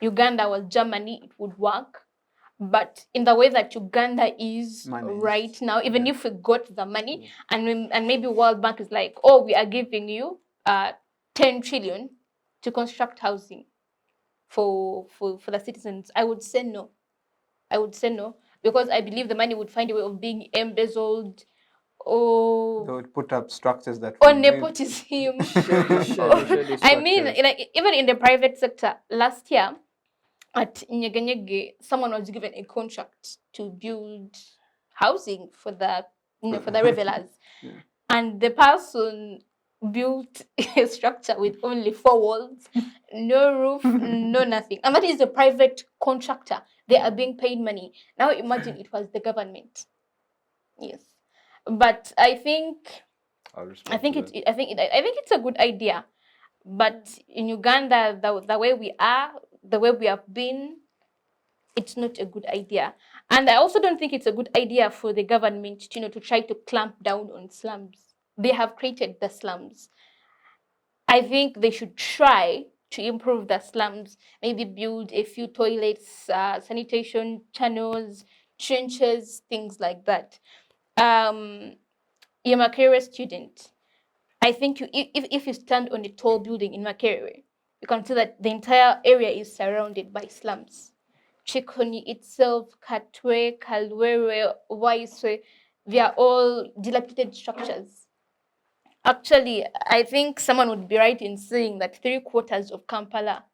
Uganda was Germany, it would work. But in the way that Uganda is right now, even if we got the money and maybe World Bank is like, oh, we are giving you 10 trillion to construct housing for the citizens, I would say no. I would say no, because I believe the money would find a way of being embezzled, or they would put up structures that or nepotism. I mean, even in the private sector, last year at Nyeganyege, someone was given a contract to build housing for the revelers, and the person built a structure with only 4 walls, no roof, no nothing, and that is a private contractor They are being paid money. Now imagine it was the government. Yes, but I think I'll I respond think to it, that. I think it's a good idea. But in Uganda, the way we are, the way we have been, it's not a good idea. And I also don't think it's a good idea for the government to, to try to clamp down on slums. They have created the slums. I think they should try to improve the slums, maybe build a few toilets, sanitation channels, trenches, things like that. You're a Makerere student. I think if you stand on a tall building in Makerere, you can see that the entire area is surrounded by slums. Chikoni itself, Katwe, Kalwere, Waiswe, they are all dilapidated structures. Actually, I think someone would be right in saying that 3/4 of Kampala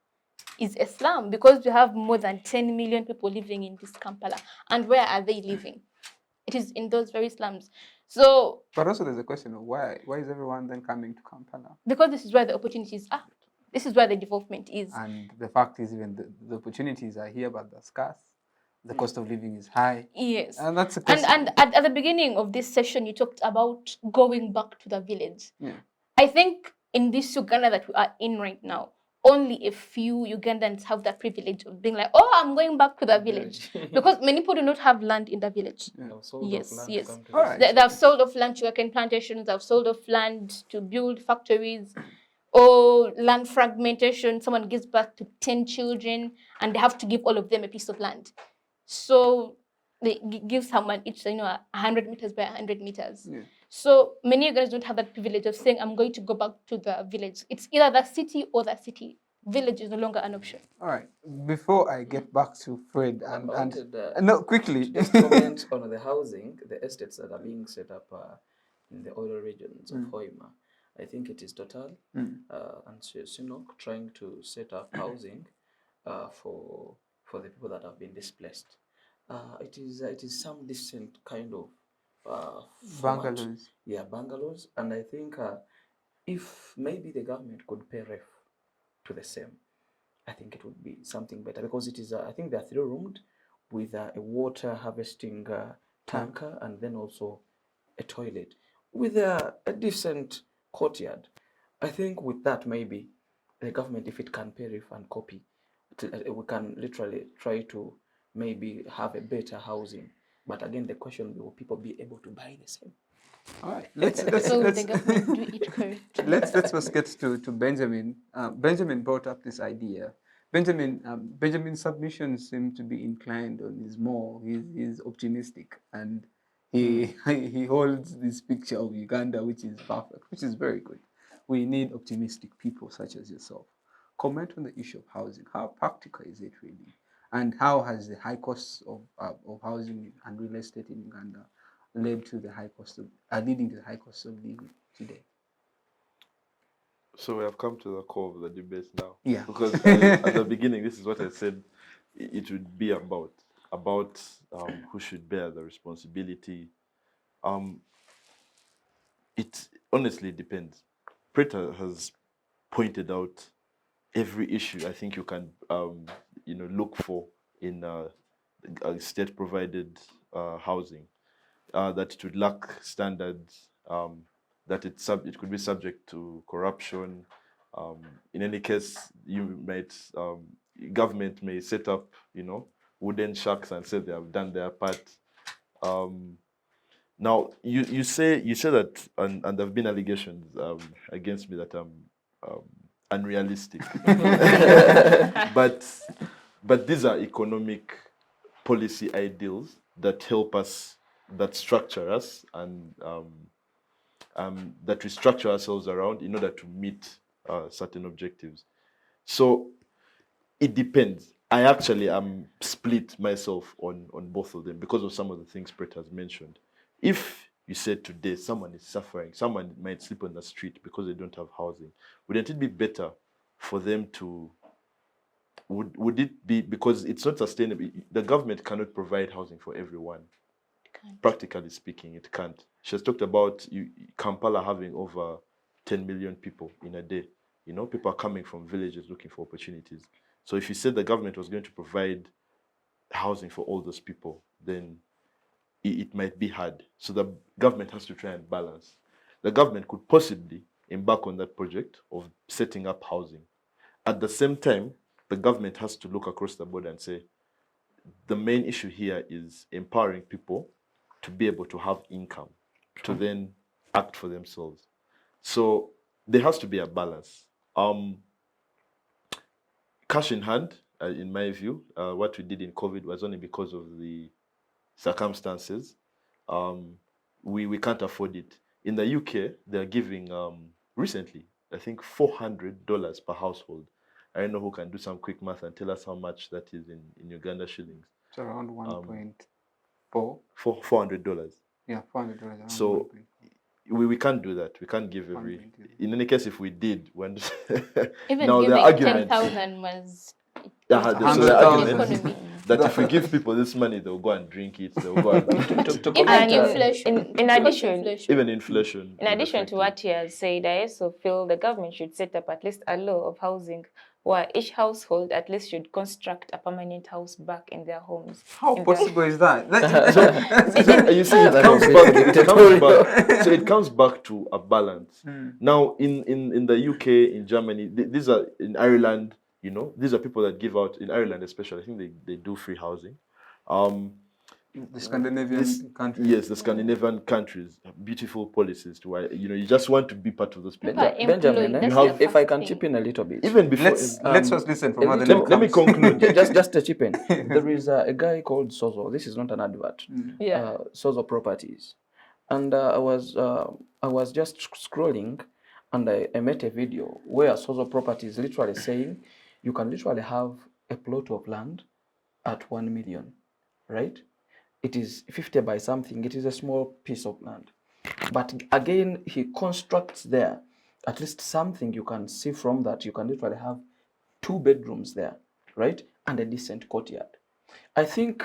is a slum because we have more than 10 million people living in this Kampala. And where are they living? It is in those very slums. So, But also there's a question of why is everyone then coming to Kampala? because this is where the opportunities are, this is where the development is. And the fact is, even the opportunities are here, but they're scarce. The cost of living is high. Yes. And that's a And question. at the beginning of this session, you talked about going back to the village. Yeah. I think in this Uganda that we are in right now, only a few Ugandans have that privilege of being like, oh, I'm going back to the village. Because many people do not have land in the village. Yes. All right. They have sold off land to sugarcane plantations, they have sold off land to build factories, or land fragmentation. Someone gives birth to 10 children and they have to give all of them a piece of land. So they give someone each, 100 meters by 100 meters. Yeah. So many of you guys don't have that privilege of saying, I'm going to go back to the village. It's either the city or the city. Village is no longer an option. All right. Before I get back to Fred I and wanted, no, quickly. Just comment on the housing, the estates that are being set up in the oil regions of Hoima. I think it is Total and Sinok trying to set up housing for the people that have been displaced. It is some decent kind of format. Bungalows. Yeah, bungalows, and I think if maybe the government could pay ref to the same, I think it would be something better, because it is I think they are 3-roomed with a water harvesting tanker and then also a toilet with a decent courtyard. I think with that, maybe the government, if it can pay ref and copy, we can literally try to maybe have a better housing. But again, the question, will people be able to buy the same? All right. Let's So the government do it correctly. let's first get to Benjamin. Benjamin brought up this idea. Benjamin's submissions seem to be inclined on his more. He's optimistic, and he holds this picture of Uganda, which is perfect, which is very good. We need optimistic people such as yourself. Comment on the issue of housing. How practical is it really? And how has the high costs of housing and real estate in Uganda led to the high cost of leading to the high cost of living today? So we have come to the core of the debate now. Yeah. Because at the beginning, this is what I said it would be about who should bear the responsibility. It honestly depends. Preta has pointed out every issue I think you can look for in state-provided housing, that it would lack standards, that it could be subject to corruption. In any case, government may set up, wooden shacks and say they have done their part. Now, you say that, and there have been allegations against me that I'm unrealistic, but these are economic policy ideals that help us, that structure us, and that we structure ourselves around in order to meet certain objectives. So it depends. I actually am split myself on both of them because of some of the things Preta has mentioned. If you said today someone is suffering, someone might sleep on the street because they don't have housing, wouldn't it be better for them to, would it be, because it's not sustainable, the government cannot provide housing for everyone. Practically speaking, it can't. She has talked about Kampala having over 10 million people in a day. People are coming from villages looking for opportunities. So if you said the government was going to provide housing for all those people, then it might be hard. So the government has to try and balance. The government could possibly embark on that project of setting up housing. At the same time, the government has to look across the board and say, the main issue here is empowering people to be able to have income, to then act for themselves. So there has to be a balance. Cash in hand, in my view, what we did in COVID was only because of the circumstances. We can't afford it. In the UK, they're giving, recently, I think $400 per household. I don't know who can do some quick math and tell us how much that is in Uganda shillings. It's around 1.4. $400. Yeah, $400. Around So 1.4. we can't do that. We can't give every. 1.2. In any case, if we did, when Even now the giving argument, 10,000 was so the 100,000. argument economy. that if we give people this money, they'll go and drink it. They'll go and To Even comment, inflation. in addition- Inflation. even inflation. In addition to what he has said, I also feel the government should set up at least a law of housing where each household at least should construct a permanent house back in their homes. How in their- possible is that? You see, it comes back. So it comes back to a balance. Now, in the UK, in Germany, these are in Ireland. You know, these are people that give out in Ireland, especially. I think they do free housing. The Scandinavian countries. Yes, the Scandinavian countries have beautiful policies to why you just want to be part of those people. People are Benjamin, employed. you That's have, the if I first can thing. chip in a little bit. Even before, Let's first listen from other. let me conclude. just a chip in. There is a guy called Sozo. This is not an advert. Yeah. Sozo Properties, and I was just scrolling, and I met a video where Sozo Properties literally saying you can literally have a plot of land at 1 million, right? It is 50 by something. It is a small piece of land, but again he constructs there at least something you can see from that. You can literally have 2 bedrooms there, right, and a decent courtyard. I think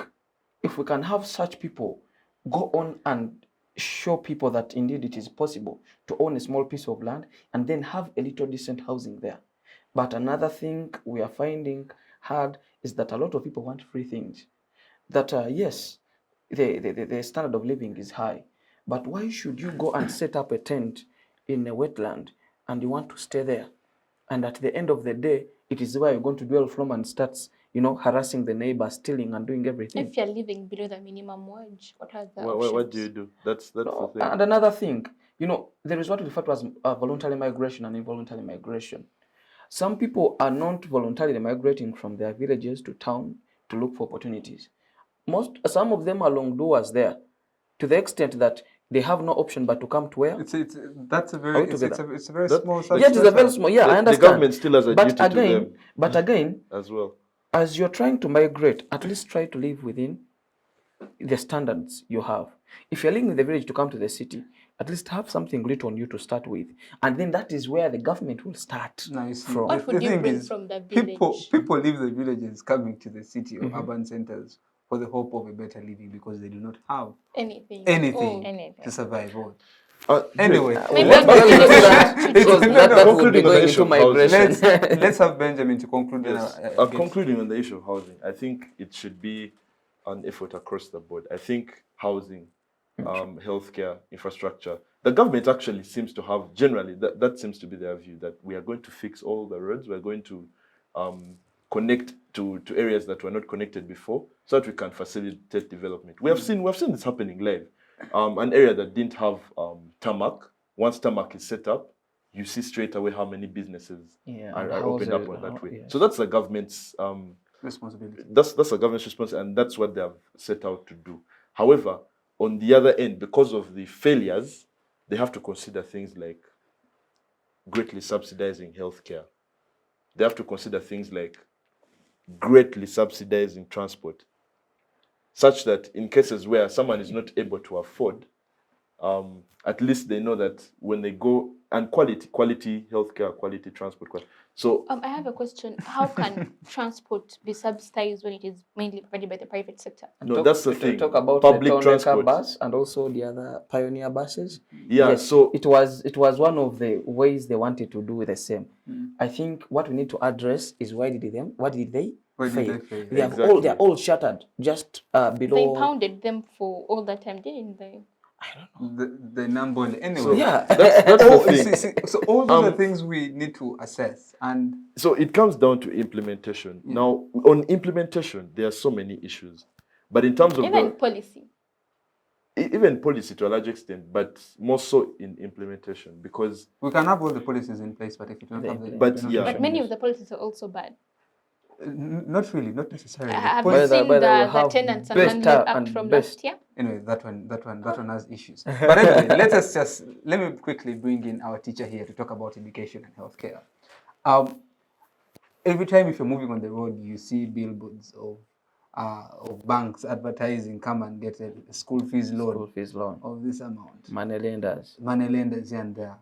if we can have such people go on and show people that indeed it is possible to own a small piece of land and then have a little decent housing there. But another thing we are finding hard is that a lot of people want free things. That yes, the standard of living is high, but why should you go and set up a tent in a wetland and you want to stay there? And at the end of the day, it is where you're going to dwell from and starts, harassing the neighbor, stealing and doing everything. If you're living below the minimum wage, what are the What options? do you do? That's the thing. And another thing, there is what we refer to as voluntary migration and involuntary migration. Some people are not voluntarily migrating from their villages to town to look for opportunities. Some of them are long doers there, to the extent that they have no option but to come to where? It's a very small. Yeah, it is a very small. Yeah, I understand. The government still has a duty to them. But again, as well. As you're trying to migrate, at least try to live within the standards you have. If you're living in the village to come to the city, at least have something little on you to start with, and then that is where the government will start from. What would you bring from the village? People leave the villages coming to the city or urban centers for the hope of a better living because they do not have anything to survive on. Anyway, maybe that would be going into migration. Let's have Benjamin to conclude. Yes. Concluding on the issue of housing, I think it should be an effort across the board. I think housing, healthcare, infrastructure, the government actually seems to have, generally, that seems to be their view, that we are going to fix all the roads, we're going to connect to areas that were not connected before, so that we can facilitate development. We have seen this happening live. An area that didn't have tarmac, once tarmac is set up, you see straight away how many businesses are opened up on that way. Yes. So that's the government's responsibility. That's the government's responsibility, and that's what they have set out to do. However, on the other end, because of the failures, they have to consider things like greatly subsidizing healthcare. They have to consider things like greatly subsidizing transport, such that in cases where someone is not able to afford, at least they know that when they go, and quality healthcare, quality transport. So I have a question. How can transport be subsidized when it is mainly provided by the private sector? No, that's the thing. Talk about public the transport bus and also the other Pioneer buses. Yeah, yes, so it was one of the ways they wanted to do the same. I think what we need to address is why did they Where did fail. they fail? They Exactly. they're all shattered just They below. impounded them for all that time, didn't they? I don't know. The number anyway. So Yeah. that's all, the thing. so all those are Um, things we need to assess. And So it comes down to implementation. Yeah. Now, on implementation, there are so many issues. But in terms of Even policy. even policy to a large extent, but more so in implementation, because we can have all the policies in place, but if you don't have the But implementation- yeah. But many of the policies are also bad. Not really, not necessarily. Have Policy- you seen By the way, the have Tenants and better Landlord Act and from best. last year? Anyway, that one has issues. But anyway, let me quickly bring in our teacher here to talk about education and healthcare. Every time if you're moving on the road, you see billboards of banks advertising, come and get a school fees loan School fees loan. of this amount. Money lenders. Money lenders here and there.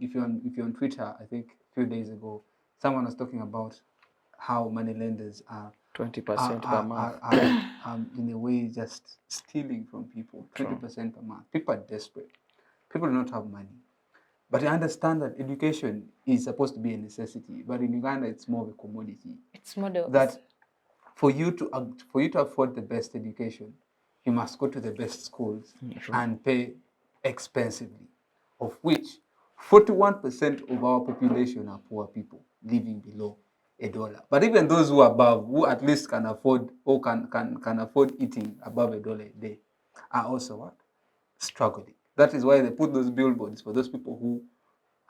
If you're on Twitter, I think a few days ago, someone was talking about how money lenders are 20% per month. in a way just stealing from people. 20% per month. People are desperate. People do not have money. But I understand that education is supposed to be a necessity, but in Uganda it's more of a commodity. It's model. That for you to afford the best education, you must go to the best schools and pay expensively, of which 41% of our population are poor people living below $1. But even those who are above, who at least can afford or can afford eating above $1 a day, are also what? Struggling. That is why they put those billboards for those people who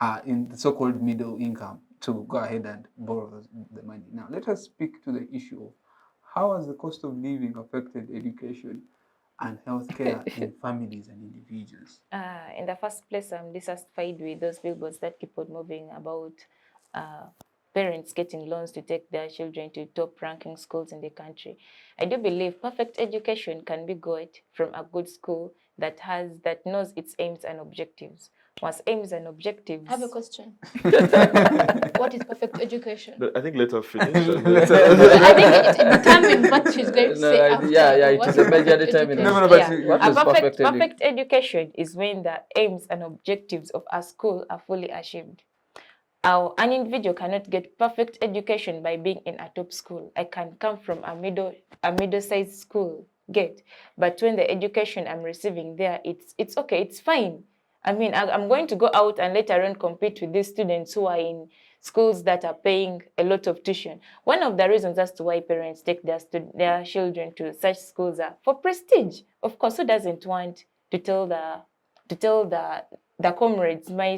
are in the so-called middle income to go ahead and borrow the money. Now, let us speak to the issue of how has the cost of living affected education and healthcare in families and individuals? In the first place, I'm dissatisfied with those billboards that keep on moving about parents getting loans to take their children to top-ranking schools in the country. I do believe perfect education can be got from a good school that knows its aims and objectives. Once aims and objectives. I have a question. What is perfect education? I think let her finish. I think it determines what she's going to say after. It What is a major perfect determinant. No, education? but What A is perfect perfect education is when the aims and objectives of a school are fully achieved. An individual cannot get perfect education by being in a top school. I can come from a middle-sized school, but when the education I'm receiving there, it's okay, it's fine. I mean, I'm going to go out and later on compete with these students who are in schools that are paying a lot of tuition. One of the reasons as to why parents take their children to such schools are for prestige. Of course, who doesn't want to tell the comrades, my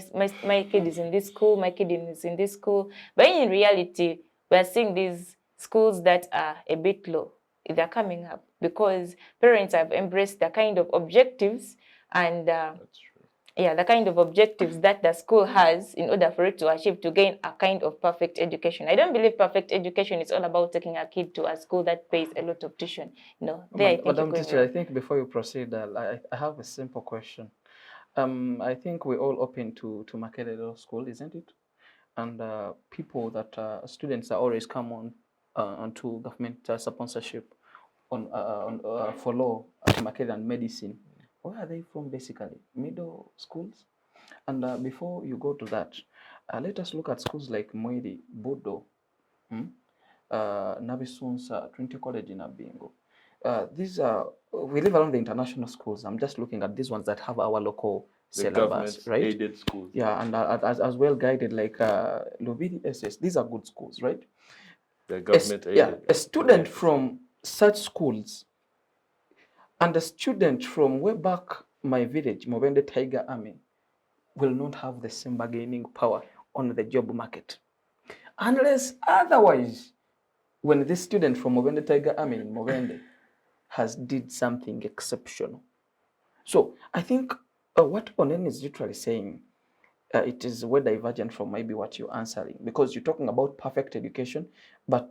kid is in this school, my kid is in this school. But in reality, we're seeing these schools that are a bit low. They're coming up because parents have embraced the kind of objectives and the kind of objectives that the school has in order for it to achieve to gain a kind of perfect education. I don't believe perfect education is all about taking a kid to a school that pays a lot of tuition. No, Madam Teacher, I think before you proceed, I have a simple question. I think we're all open to Makerere School, isn't it? And people that students are always come onto government sponsorship for law at Makerere and medicine. Where are they from basically? Middle schools? And before you go to that, let us look at schools like Mwiri, Bodo, Nabisunsa, Trinity College in Abingo. These are, we live around the international schools. I'm just looking at these ones that have our local syllabus, right? Aided schools. Yeah, and as well guided like Lubidi SS. These are good schools, right? The government aided. A student from such schools and a student from way back my village, Mobende Tiger Army, will not have the same bargaining power on the job market. Unless otherwise, when this student from Mobende Tiger Army in Mobende has did something exceptional. So I think what Onen is literally saying, it is way divergent from maybe what you're answering, because you're talking about perfect education, but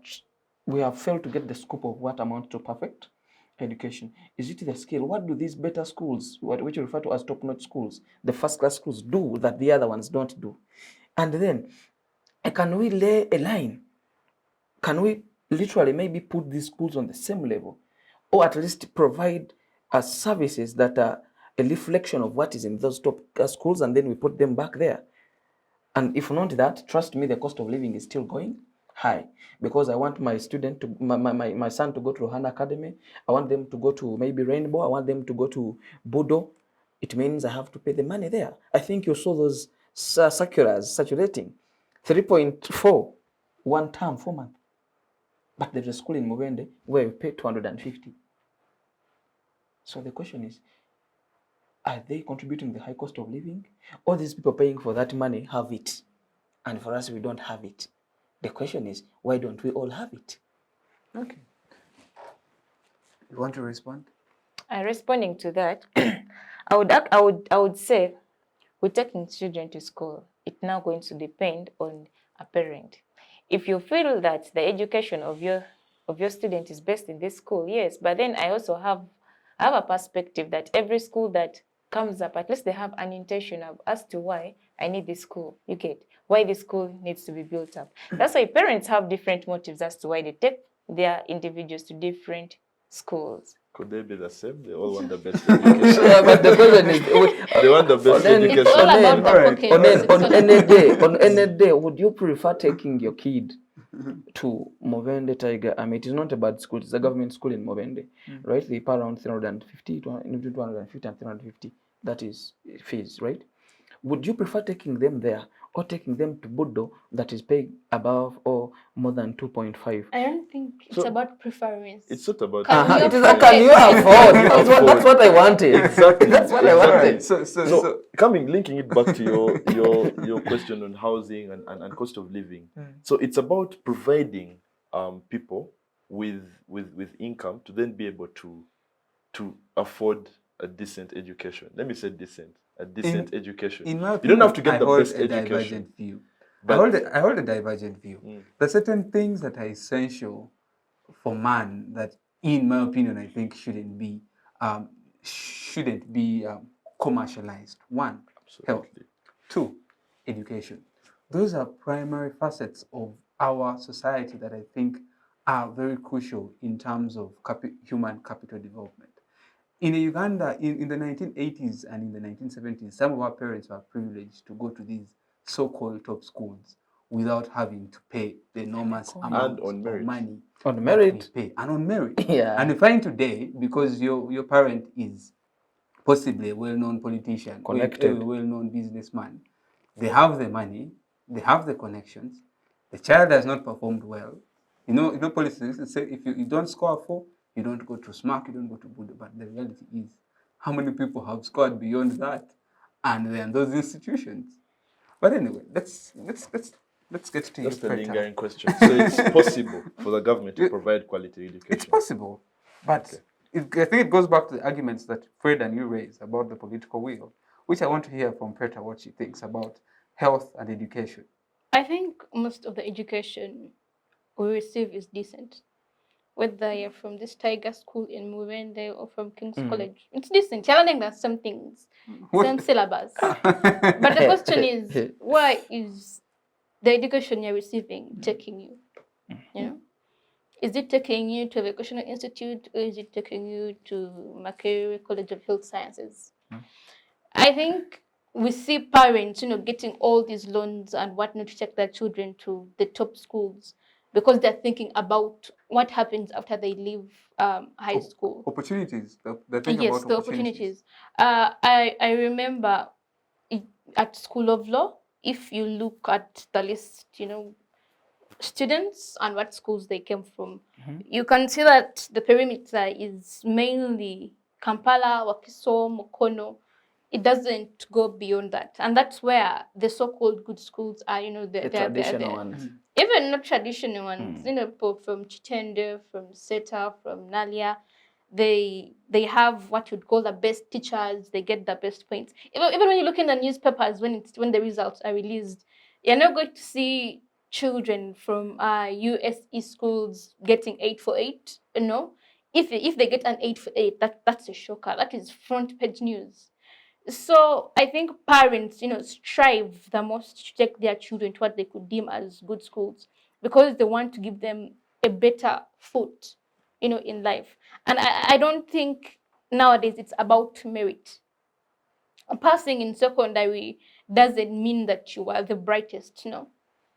we have failed to get the scope of what amounts to perfect education. Is it the skill? What do these better schools, which you refer to as top-notch schools, the first-class schools, do that the other ones don't do? And then, can we lay a line? Can we literally maybe put these schools on the same level, or at least provide services that are a reflection of what is in those top schools, and then we put them back there? And if not that, trust me, the cost of living is still going high, because I want my student to my son to go to Rohan Academy. I want them to go to maybe Rainbow. I want them to go to Budo. It means I have to pay the money there. I think you saw those circulars circulating, 3.4 one term 4 months. But there's a school in Mubende where you pay 250. So the question is, are they contributing the high cost of living? All these people paying for that money have it, and for us we don't have it. The question is, why don't we all have it? Okay. You want to respond? Responding to that, I would say, with taking children to school, it's now going to depend on a parent. If you feel that the education of your student is best in this school, yes. But then I also have a perspective that every school that comes up, at least they have an intention of as to why I need this school. You get why this school needs to be built up. That's why parents have different motives as to why they take their individuals to different schools. Could they be the same? They all want the best education. Yeah, but the question is, They want the best education. It's all about the pocket. on any day, would you prefer taking your kid to Movende Tiger? I mean, it is not a bad school. It's a government school in Movende, right? They pay around 350, between 250 and 350. That is fees, right? Would you prefer taking them there or taking them to Budo that is paying above or more than 2.5? I don't think it's So, about preference. It's not about... Can It is a can you afford? That's what I wanted. Exactly. That's what I wanted. So linking it back to your question on housing and cost of living. So it's about providing people with income to then be able to afford a decent education. Let me say decent. A decent education. In my you don't have to get I the hold best a education. divergent view. But I hold a divergent view. There are certain things that are essential for man that, in my opinion, I think shouldn't be commercialized. One, health. absolutely. Two, education. Those are primary facets of our society that I think are very crucial in terms of human capital development. In Uganda, in the 1980s and in the 1970s, some of our parents were privileged to go to these so-called top schools without having to pay the enormous amount of money. On merit. that we pay. And on merit. Yeah. And you find today, because your parent is possibly a well-known politician, Connected. a well-known businessman, they have the money, they have the connections, the child has not performed well. You know policies say if you don't score a 4, you don't go to SMARC, you don't go to Budo. But the reality is, how many people have scored beyond that, and they're in those institutions? But anyway, let's get to That's the Preta. lingering question. So it's possible for the government to provide quality education. It's possible, but I think it goes back to the arguments that Fred and you raised about the political will, which I want to hear from Preta what she thinks about health and education. I think most of the education we receive is decent. Whether you're from this Tiger School in Muvende or from King's College, it's decent. You're learning that some things, same syllabus. But the question is, why is the education you're receiving taking you? You know, is it taking you to a vocational institute, or is it taking you to Makerere College of Health Sciences? I think we see parents, getting all these loans and whatnot to take their children to the top schools because they're thinking about what happens after they leave high school. Opportunities. Yes, the opportunities. I remember at School of Law, if you look at the list, students and what schools they came from, you can see that the perimeter is mainly Kampala, Wakiso, Mukono. It doesn't go beyond that. And that's where the so-called good schools are, the traditional ones. Even not traditional ones, people from Chitende, from Seta, from Nalia, they have what you'd call the best teachers, they get the best points. Even when you look in the newspapers, when the results are released, you're not going to see children from USE schools getting 8 for 8, If they get an 8 for 8, that's a shocker. That is front page news. So I think parents, strive the most to take their children to what they could deem as good schools because they want to give them a better foot, in life. And I don't think nowadays it's about merit. Passing in secondary doesn't mean that you are the brightest,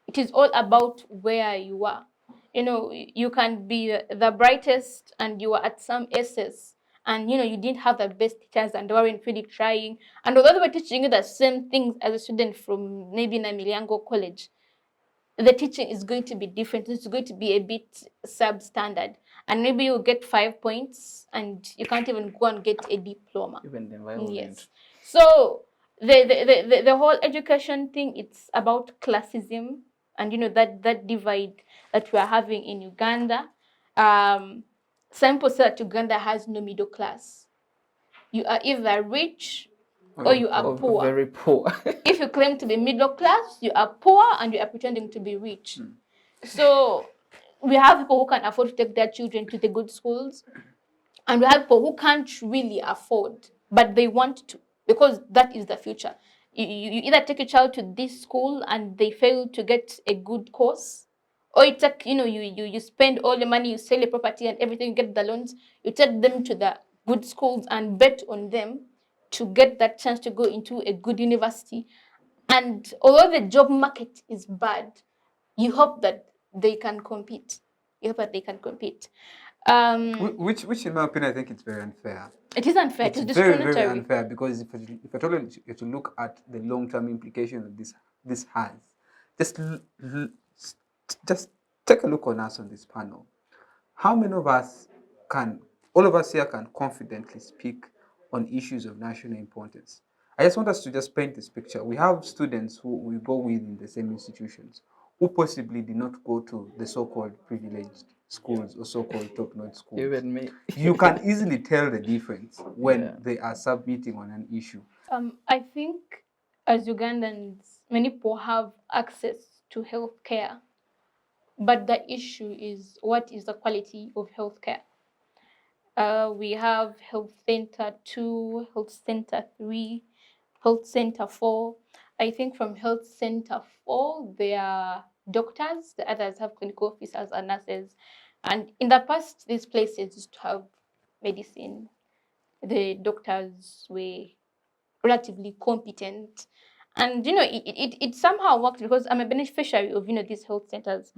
It is all about where you are. You know, you can be the brightest and you are at some SS, and you know you didn't have the best teachers and they weren't really trying. And although they were teaching you the same things as a student from maybe Namiliango College, the teaching is going to be different. It's going to be a bit substandard, and maybe you'll get 5 points and you can't even go and get a diploma. Even the environment. Yes. So the whole education thing, it's about classism, and you know that divide that we are having in Uganda. Some people say that Uganda has no middle class. You are either rich or you are poor. Very poor. If you claim to be middle class, you are poor and you are pretending to be rich. So we have people who can afford to take their children to the good schools, and we have people who can't really afford, but they want to, because that is the future. You either take a child to this school and they fail to get a good course, or you take, you spend all the money, you sell your property and everything, you get the loans, you take them to the good schools and bet on them to get that chance to go into a good university. And although the job market is bad, you hope that they can compete. You hope that they can compete. Which in my opinion, I think it's very unfair. It is unfair. It is It's very, discriminatory. very unfair, because if at all you have to look at the long-term implication that this has, just take a look on us on this panel. How many of us all of us here can confidently speak on issues of national importance? I just want us to just paint this picture. We have students who we go with in the same institutions who possibly did not go to the so-called privileged schools or so-called top-notch schools. Even me. You can easily tell the difference when they are submitting on an issue. I think as Ugandans, many people have access to healthcare, but the issue is, what is the quality of healthcare? We have Health Center 2, Health Center 3, Health Center 4. I think from Health Center 4, there are doctors, the others have clinical officers and nurses. And in the past, these places used to have medicine. The doctors were relatively competent. And, it somehow worked, because I'm a beneficiary of, these health centers.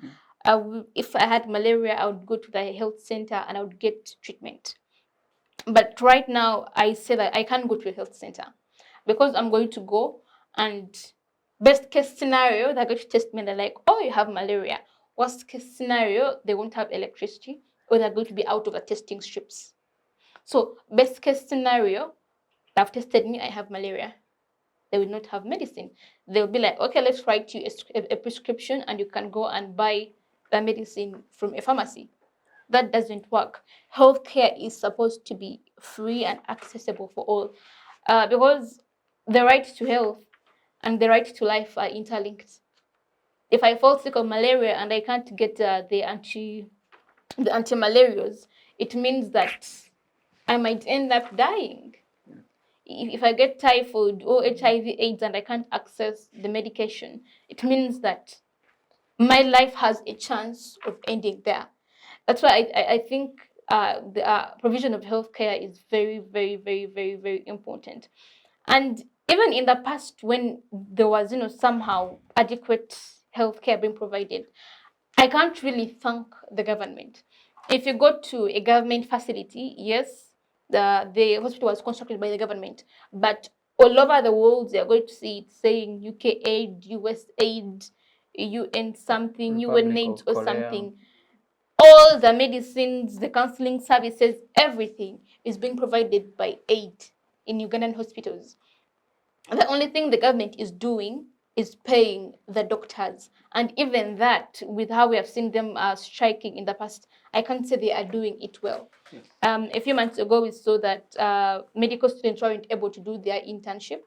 If I had malaria, I would go to the health center and I would get treatment. But right now, I say that I can't go to a health center, because I'm going to go, and best case scenario, they're going to test me and they're like, oh, you have malaria. Worst case scenario, they won't have electricity, or they're going to be out of the testing strips. So best case scenario, they've tested me, I have malaria. They will not have medicine. They'll be like, okay, let's write you a prescription and you can go and buy the medicine from a pharmacy. That doesn't work. Healthcare is supposed to be free and accessible for all, because the right to health and the right to life are interlinked. If I fall sick of malaria and I can't get the anti-malarials, it means that I might end up dying. If I get typhoid or HIV/AIDS and I can't access the medication, it means that my life has a chance of ending there. That's why I think the provision of healthcare is very, very, very, very, very important. And even in the past, when there was, somehow adequate healthcare being provided, I can't really thank the government. If you go to a government facility, yes, the hospital was constructed by the government, but all over the world, they are going to see it saying UK aid, US aid, UN something, UN aid or something. All the medicines, the counseling services, everything is being provided by aid in Ugandan hospitals. The only thing the government is doing is paying the doctors. And even that, with how we have seen them striking in the past, I can't say they are doing it well. Yes. A few months ago, we saw that medical students weren't able to do their internship.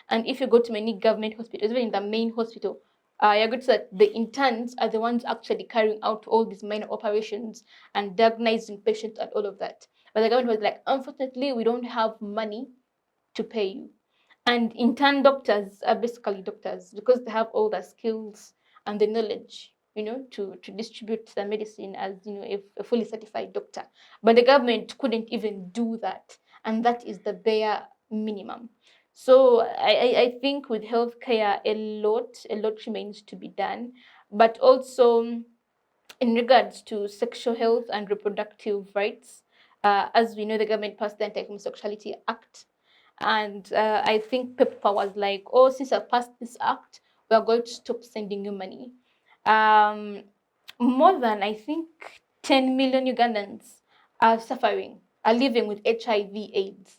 And if you go to many government hospitals, even in the main hospital, you're going to see that the interns are the ones actually carrying out all these minor operations and diagnosing patients and all of that. But the government was like, unfortunately, we don't have money to pay you. And intern doctors are basically doctors, because they have all the skills and the knowledge, to distribute the medicine as, a fully certified doctor. But the government couldn't even do that. And that is the bare minimum. So I think with healthcare, a lot remains to be done. but also in regards to sexual health and reproductive rights. As we know, the government passed the Anti-Homosexuality Act. And I think PEPFAR was like, oh, since I've passed this act, we are going to stop sending you money. More than, I think, 10 million Ugandans are living with HIV/AIDS.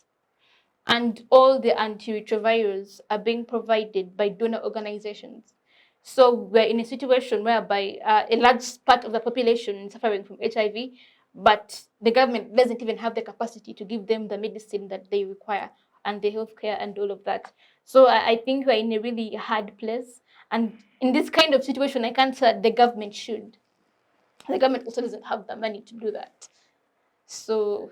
And all the antiretrovirals are being provided by donor organizations. So we're in a situation whereby a large part of the population is suffering from HIV, but the government doesn't even have the capacity to give them the medicine that they require and the healthcare and all of that. So I think we're in a really hard place. And in this kind of situation, I can't say that the government should. The government also doesn't have the money to do that. So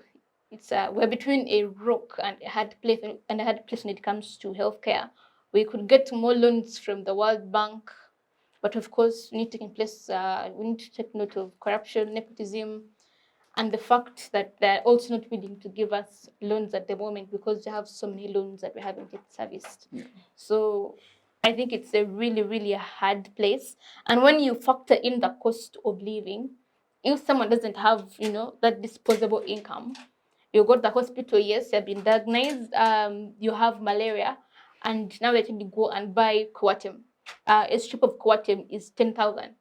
it's we're between a rock and a hard place, when it comes to healthcare. We could get more loans from the World Bank, but of course we need to we need to take note of corruption, nepotism, and the fact that they're also not willing to give us loans at the moment because they have so many loans that we haven't yet serviced. Yeah. So I think it's a really, really hard place. And when you factor in the cost of living, if someone doesn't have, that disposable income, you go to the hospital, yes, you've been diagnosed, you have malaria, and now you can go and buy Coartem. A strip of Coartem is 10,000.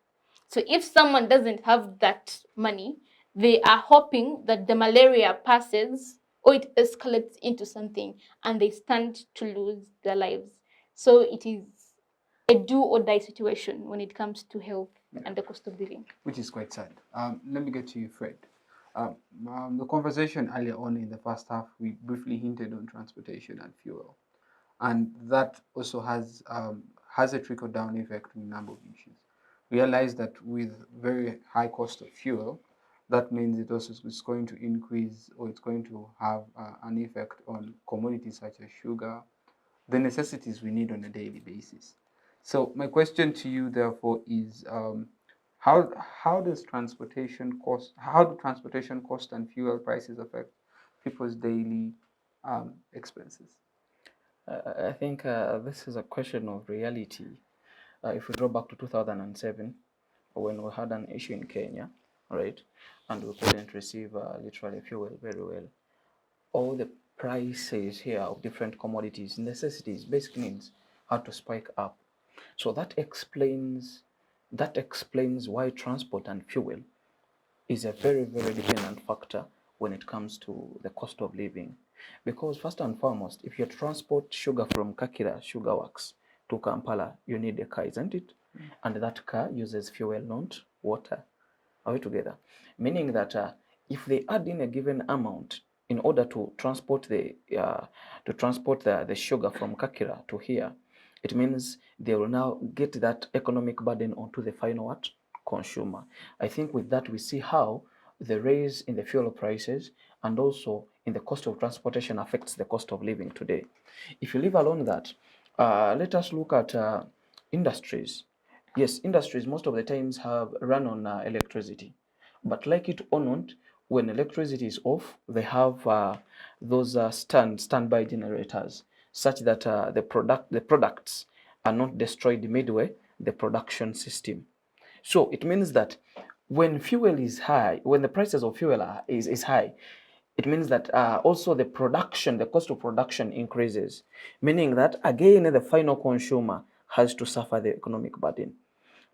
So if someone doesn't have that money, they are hoping that the malaria passes or it escalates into something and they stand to lose their lives. So it is a do or die situation when it comes to health and the cost of living. Which is quite sad. Let me get to you, Fred. The conversation earlier on in the first half, we briefly hinted on transportation and fuel. And that also has a trickle-down effect on a number of issues. Realize that with very high cost of fuel, that means it also is going to increase, or it's going to have an effect on commodities such as sugar, the necessities we need on a daily basis. So my question to you, therefore, is how do transportation cost and fuel prices affect people's daily expenses? I think this is a question of reality. If we go back to 2007, when we had an issue in Kenya, right, and we couldn't receive literally fuel very well, all the prices here of different commodities, necessities, basic needs had to spike up. So that explains why transport and fuel is a very, very dependent factor when it comes to the cost of living. Because first and foremost, if you transport sugar from Kakira Sugar Works to Kampala, you need a car, isn't it? And that car uses fuel, not water. Are we together? Meaning that if they add in a given amount in order to transport the sugar from Kakira to here, it means they will now get that economic burden onto the final consumer. I think with that we see how the raise in the fuel prices and also in the cost of transportation affects the cost of living today. If you leave alone that, let us look at industries. Yes, industries most of the times have run on electricity, but like it or not, when electricity is off, they have those standby generators, such that the products are not destroyed midway the production system. So it means that when fuel is high, when the prices of fuel is high, it means that also the cost of production increases, meaning that again the final consumer has to suffer the economic burden.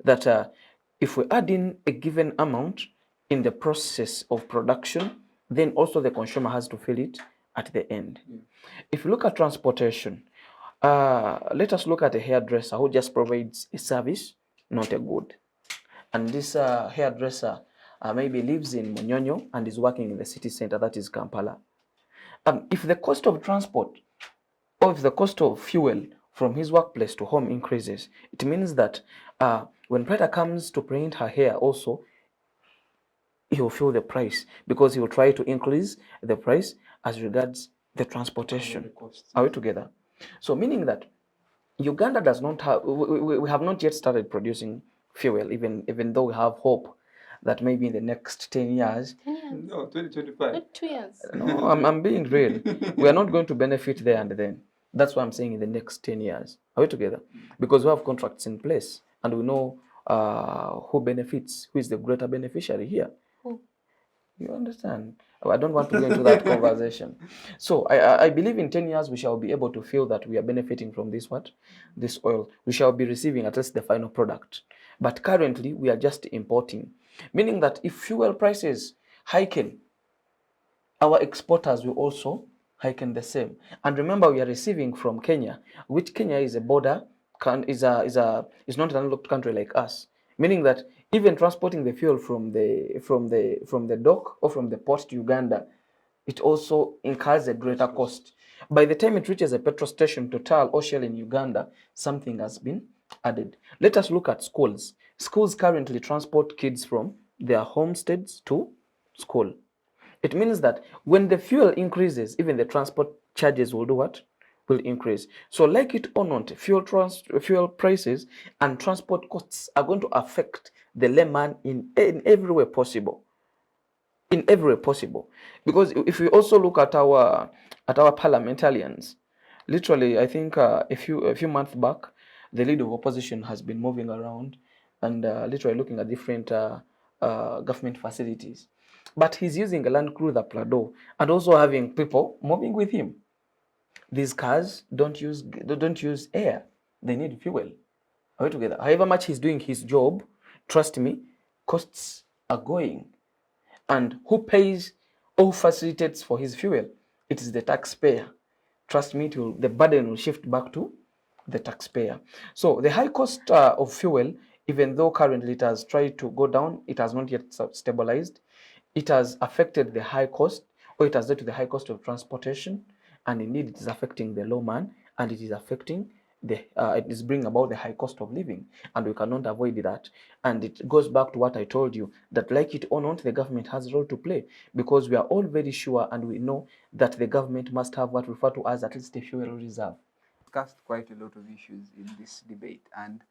That if we add in a given amount in the process of production, then also the consumer has to feel it at the end. If you look at transportation, let us look at a hairdresser who just provides a service, not a good. And this hairdresser maybe lives in Munyonyo and is working in the city center, that is Kampala. If the cost of transport or if the cost of fuel from his workplace to home increases, it means that when Preta comes to print her hair also, he will feel the price because he will try to increase the price as regards the transportation. Are we together? So meaning that Uganda does not have, we have not yet started producing fuel, even though we have hope that maybe in the next 10 years. 10 years. No, 2025. Not 2 years. No, I'm being real. We are not going to benefit there and then. That's why I'm saying in the next 10 years. Are we together? Because we have contracts in place and we know who benefits? Who is the greater beneficiary here? Who? You understand? I don't want to go into that conversation. So I believe in 10 years we shall be able to feel that we are benefiting from this what? This oil. We shall be receiving at least the final product. But currently we are just importing. Meaning that if fuel prices hiken, our exporters will also hiken the same. And remember, we are receiving from Kenya, which Kenya is a border, is not an unlocked country like us. Meaning that even transporting the fuel from the dock or from the port to Uganda, it also incurs a greater cost. By the time it reaches a petrol station, Total or Shell in Uganda, something has been added. Let us look at schools. Schools currently transport kids from their homesteads to school. It means that when the fuel increases, even the transport charges will do what? Will increase. So like it or not, fuel prices and transport costs are going to affect the layman in every way possible. In every way possible. Because if we also look at our parliamentarians, literally, I think a few months back, the leader of opposition has been moving around and literally looking at different government facilities. But he's using a Land Cruiser Prado and also having people moving with him. These cars don't use air; they need fuel. Are we together? However much he's doing his job, trust me, costs are going. And who pays or who facilitates for his fuel? It is the taxpayer. Trust me, the burden will shift back to the taxpayer. So the high cost of fuel, even though currently it has tried to go down, it has not yet stabilized. It has affected the high cost, or it has led to the high cost of transportation, and indeed it is affecting the low man, and it is affecting it is bringing about the high cost of living, and we cannot avoid that. And it goes back to what I told you, that like it or not, the government has a role to play, because we are all very sure and we know that the government must have what we refer to as at least a fuel reserve. Discussed quite a lot of issues in this debate, and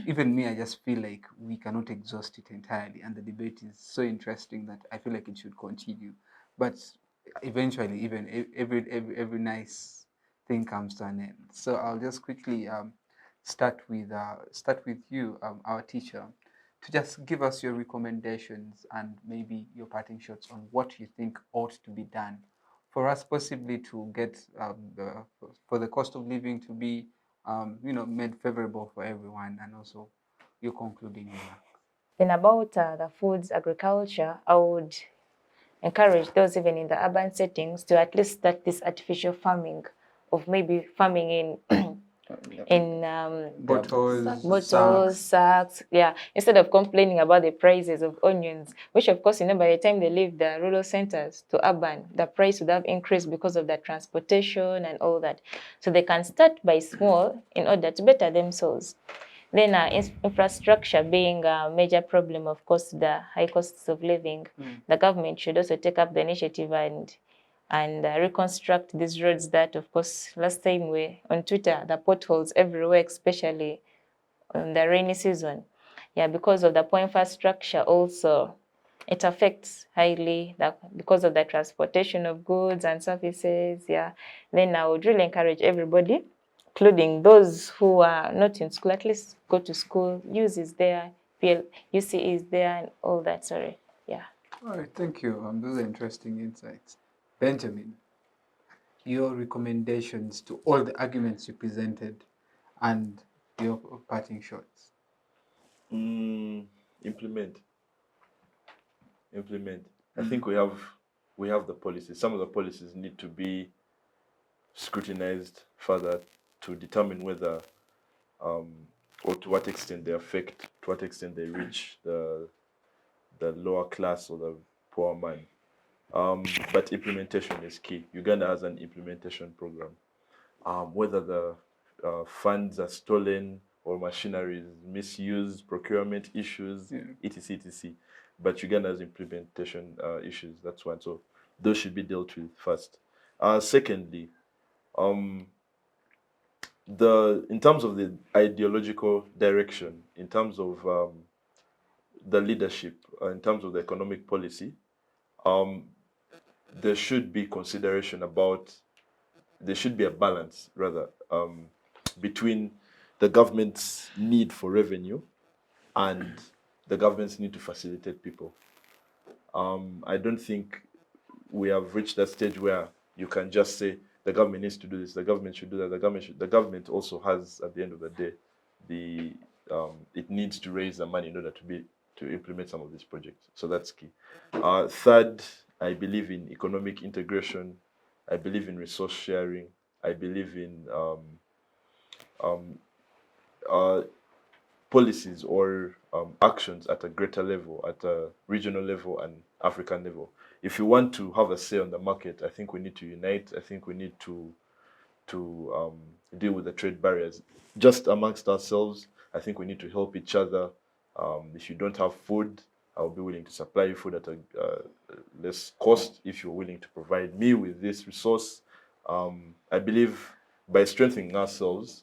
even me, I just feel like we cannot exhaust it entirely, and the debate is so interesting that I feel like it should continue. But eventually, even every nice thing comes to an end. So I'll just quickly start with you, our teacher, to just give us your recommendations and maybe your parting shots on what you think ought to be done for us possibly to get for the cost of living to be made favorable for everyone, and also your concluding remarks. Then about the foods agriculture, I would encourage those even in the urban settings to at least start this artificial farming of maybe farming in bottles, sacks, yeah, instead of complaining about the prices of onions, which of course, by the time they leave the rural centers to urban, the price would have increased because of the transportation and all that. So they can start by small in order to better themselves. Then infrastructure being a major problem, of course, the high costs of living, the government should also take up the initiative and reconstruct these roads that, of course, last time we on Twitter, the potholes everywhere, especially on the rainy season. Yeah, because of the poor infrastructure also, it affects highly because of the transportation of goods and services. Yeah, then I would really encourage everybody, including those who are not in school, at least go to school. UC is there, UC is there, and all that. Sorry, yeah. All right, thank you. Those are interesting insights. Benjamin, your recommendations to all the arguments you presented and your parting shots. Implement. I think we have the policies. Some of the policies need to be scrutinized further to determine whether or to what extent they affect, to what extent they reach the lower class or the poor man. But implementation is key. Uganda has an implementation program. Whether the funds are stolen or machinery is misused, procurement issues, etc. But Uganda has implementation issues. That's one. So those should be dealt with first. Secondly, in terms of the ideological direction, in terms of the leadership, in terms of the economic policy, there should be consideration about, there should be a balance rather between the government's need for revenue and the governments need to facilitate people. I don't think we have reached that stage where you can just say the government needs to do this, the government should do that, the government also has, at the end of the day, it needs to raise the money in order to implement some of these projects. So that's key. Third, I believe in economic integration. I believe in resource sharing. I believe in policies or actions at a greater level, at a regional level and African level. If you want to have a say on the market, I think we need to unite. I think we need to deal with the trade barriers just amongst ourselves. I think we need to help each other. If you don't have food, I'll be willing to supply you food at a less cost if you're willing to provide me with this resource. I believe by strengthening ourselves,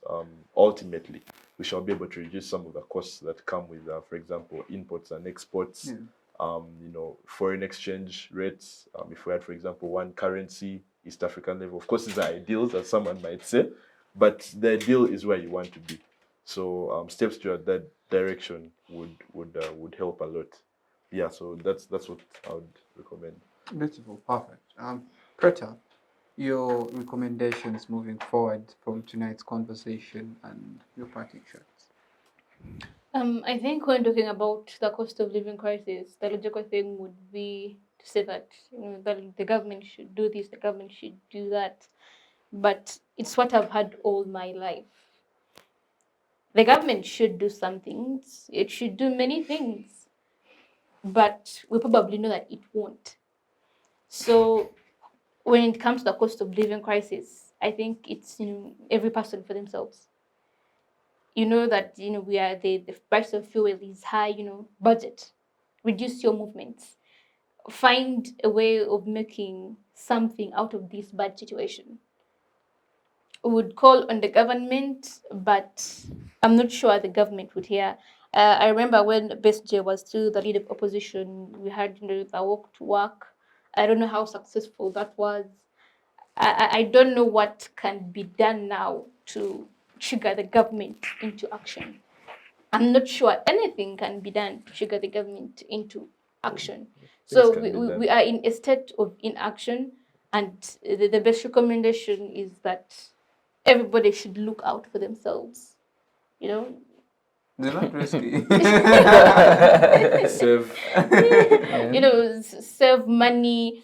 ultimately, we shall be able to reduce some of the costs that come with, for example, imports and exports. Foreign exchange rates. If we had, for example, one currency, East African level. Of course, these are ideals, as someone might say, but the ideal is where you want to be. So steps toward that direction would help a lot. Yeah, so that's what I would recommend. Beautiful, perfect. Preta, your recommendations moving forward from tonight's conversation and your parting shots. I think when talking about the cost of living crisis, the logical thing would be to say that the government should do this, the government should do that. But it's what I've had all my life. The government should do some things. It should do many things. But we probably know that it won't. So when it comes to the cost of living crisis, I think it's every person for themselves. You know that we are the price of fuel is high. Budget, reduce your movements, find a way of making something out of this bad situation. Would call on the government, but I'm not sure the government would hear. I remember when Best J was still the leader of opposition, we had the walk to work. I don't know how successful that was. I don't know what can be done now to trigger the government into action. I'm not sure anything can be done to trigger the government into action. So we are in a state of inaction, and the best recommendation is that everybody should look out for themselves. They're not risky. Save. Save money,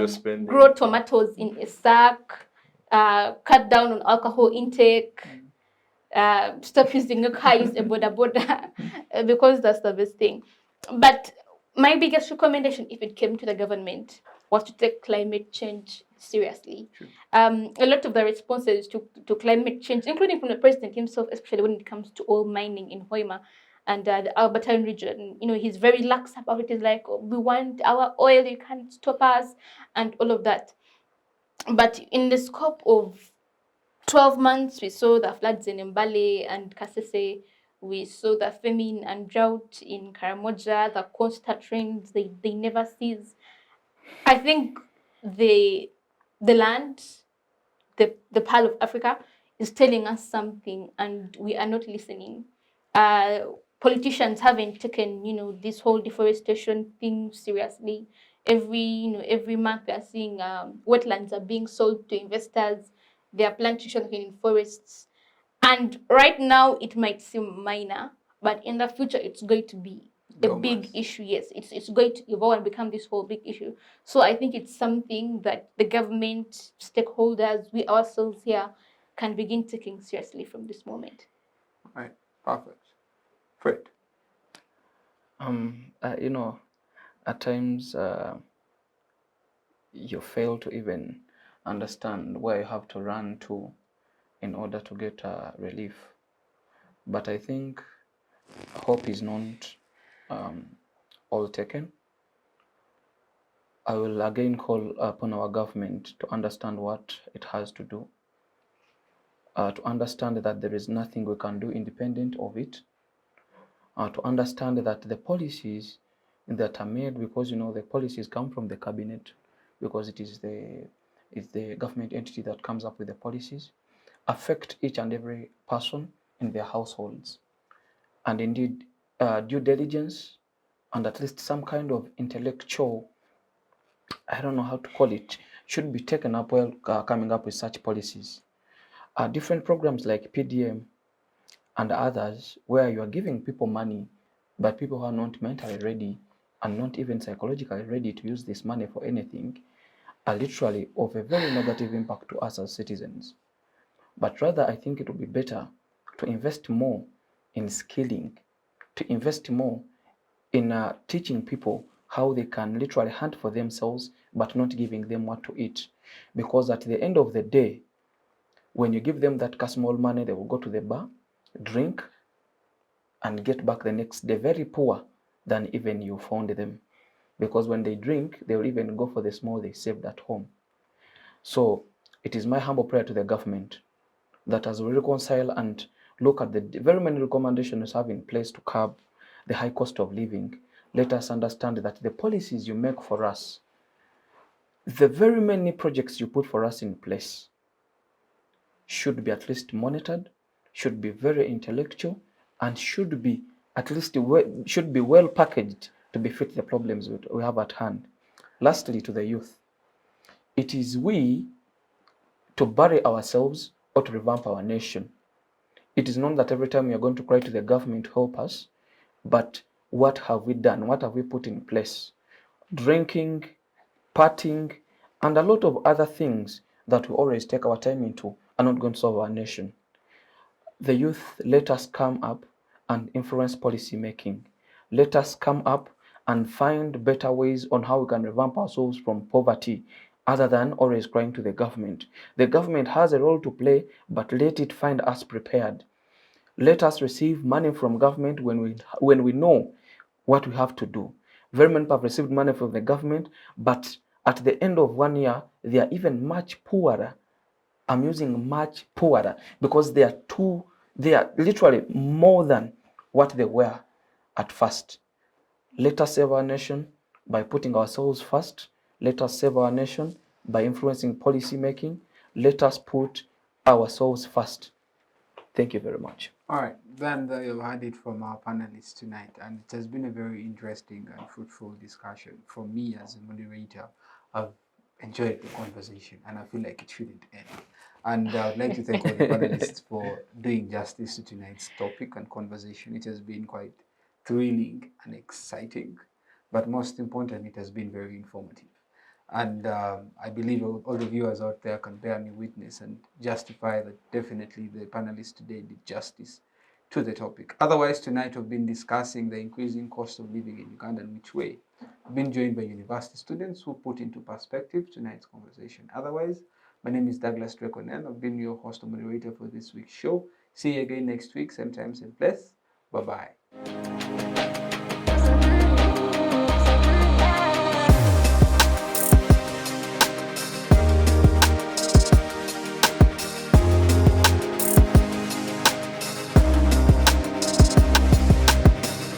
spending. grow tomatoes in a sack, cut down on alcohol intake, stop using a car, use a boda because that's the best thing. But my biggest recommendation, if it came to the government, was to take climate change seriously. A lot of the responses to climate change, including from the president himself, especially when it comes to oil mining in Hoima and the Albertine region, he's very lax about it. He's like, we want our oil, you can't stop us, and all of that. But in the scope of 12 months, we saw the floods in Mbale and Kasese. We saw the famine and drought in Karamoja, the constant rains, they never cease. I think the land, the Pearl of Africa, is telling us something, and we are not listening. Politicians haven't taken, this whole deforestation thing seriously. Every month we are seeing wetlands are being sold to investors. There are plantations in forests. And right now it might seem minor, but in the future it's going to be a big issue. Yes, it's going to evolve and become this whole big issue. So I think it's something that the government, stakeholders, we ourselves here can begin taking seriously from this moment. Right, perfect. Fred. At times you fail to even understand where you have to run to in order to get relief. But I think hope is not all taken. I will again call upon our government to understand what it has to do, to understand that there is nothing we can do independent of it, to understand that the policies that are made, because the policies come from the cabinet, because it's the government entity that comes up with the policies, affect each and every person in their households. And indeed, due diligence and at least some kind of intellectual, I don't know how to call it, should be taken up while coming up with such policies. Different programs like PDM and others, where you are giving people money, but people who are not mentally ready and not even psychologically ready to use this money for anything, are literally of a very negative impact to us as citizens. But rather, I think it would be better to invest more in skilling, to invest more in teaching people how they can literally hunt for themselves, but not giving them what to eat. Because at the end of the day, when you give them that small money, they will go to the bar, drink, and get back the next day very poor than even you found them. Because when they drink, they will even go for the small they saved at home. So it is my humble prayer to the government that as we reconcile and look at the very many recommendations have in place to curb the high cost of living, let us understand that the policies you make for us, the very many projects you put for us in place, should be at least monitored, should be very intellectual, and should be at least should be well packaged to befit the problems we have at hand. Lastly, to the youth, it is we to bury ourselves or to revamp our nation. It is not that every time we are going to cry to the government to help us, but what have we done? What have we put in place? Drinking, partying, and a lot of other things that we always take our time into are not going to solve our nation. The youth, let us come up and influence policy making. Let us come up and find better ways on how we can revamp ourselves from poverty other than always crying to the government. The government has a role to play, but let it find us prepared. Let us receive money from government when we know what we have to do. Very many people have received money from the government, but at the end of 1 year, they are even much poorer. I'm using much poorer because they are literally more than what they were at first. Let us save our nation by putting ourselves first. Let us save our nation by influencing policy making. Let us put ourselves first. Thank you very much. All right, then you've heard it from our panelists tonight, and it has been a very interesting and fruitful discussion. For me as a moderator, I've enjoyed the conversation, and I feel like it shouldn't end. And I would like to thank all the panelists for doing justice to tonight's topic and conversation. It has been quite thrilling and exciting, but most importantly, it has been very informative. And I believe all the viewers out there can bear me witness and justify that definitely the panelists today did justice to the topic. Otherwise, tonight we've been discussing the increasing cost of living in Uganda and which way. I've been joined by university students who put into perspective tonight's conversation. Otherwise, my name is Douglas Onen. I've been your host and moderator for this week's show. See you again next week, same time, same place. Bye-bye.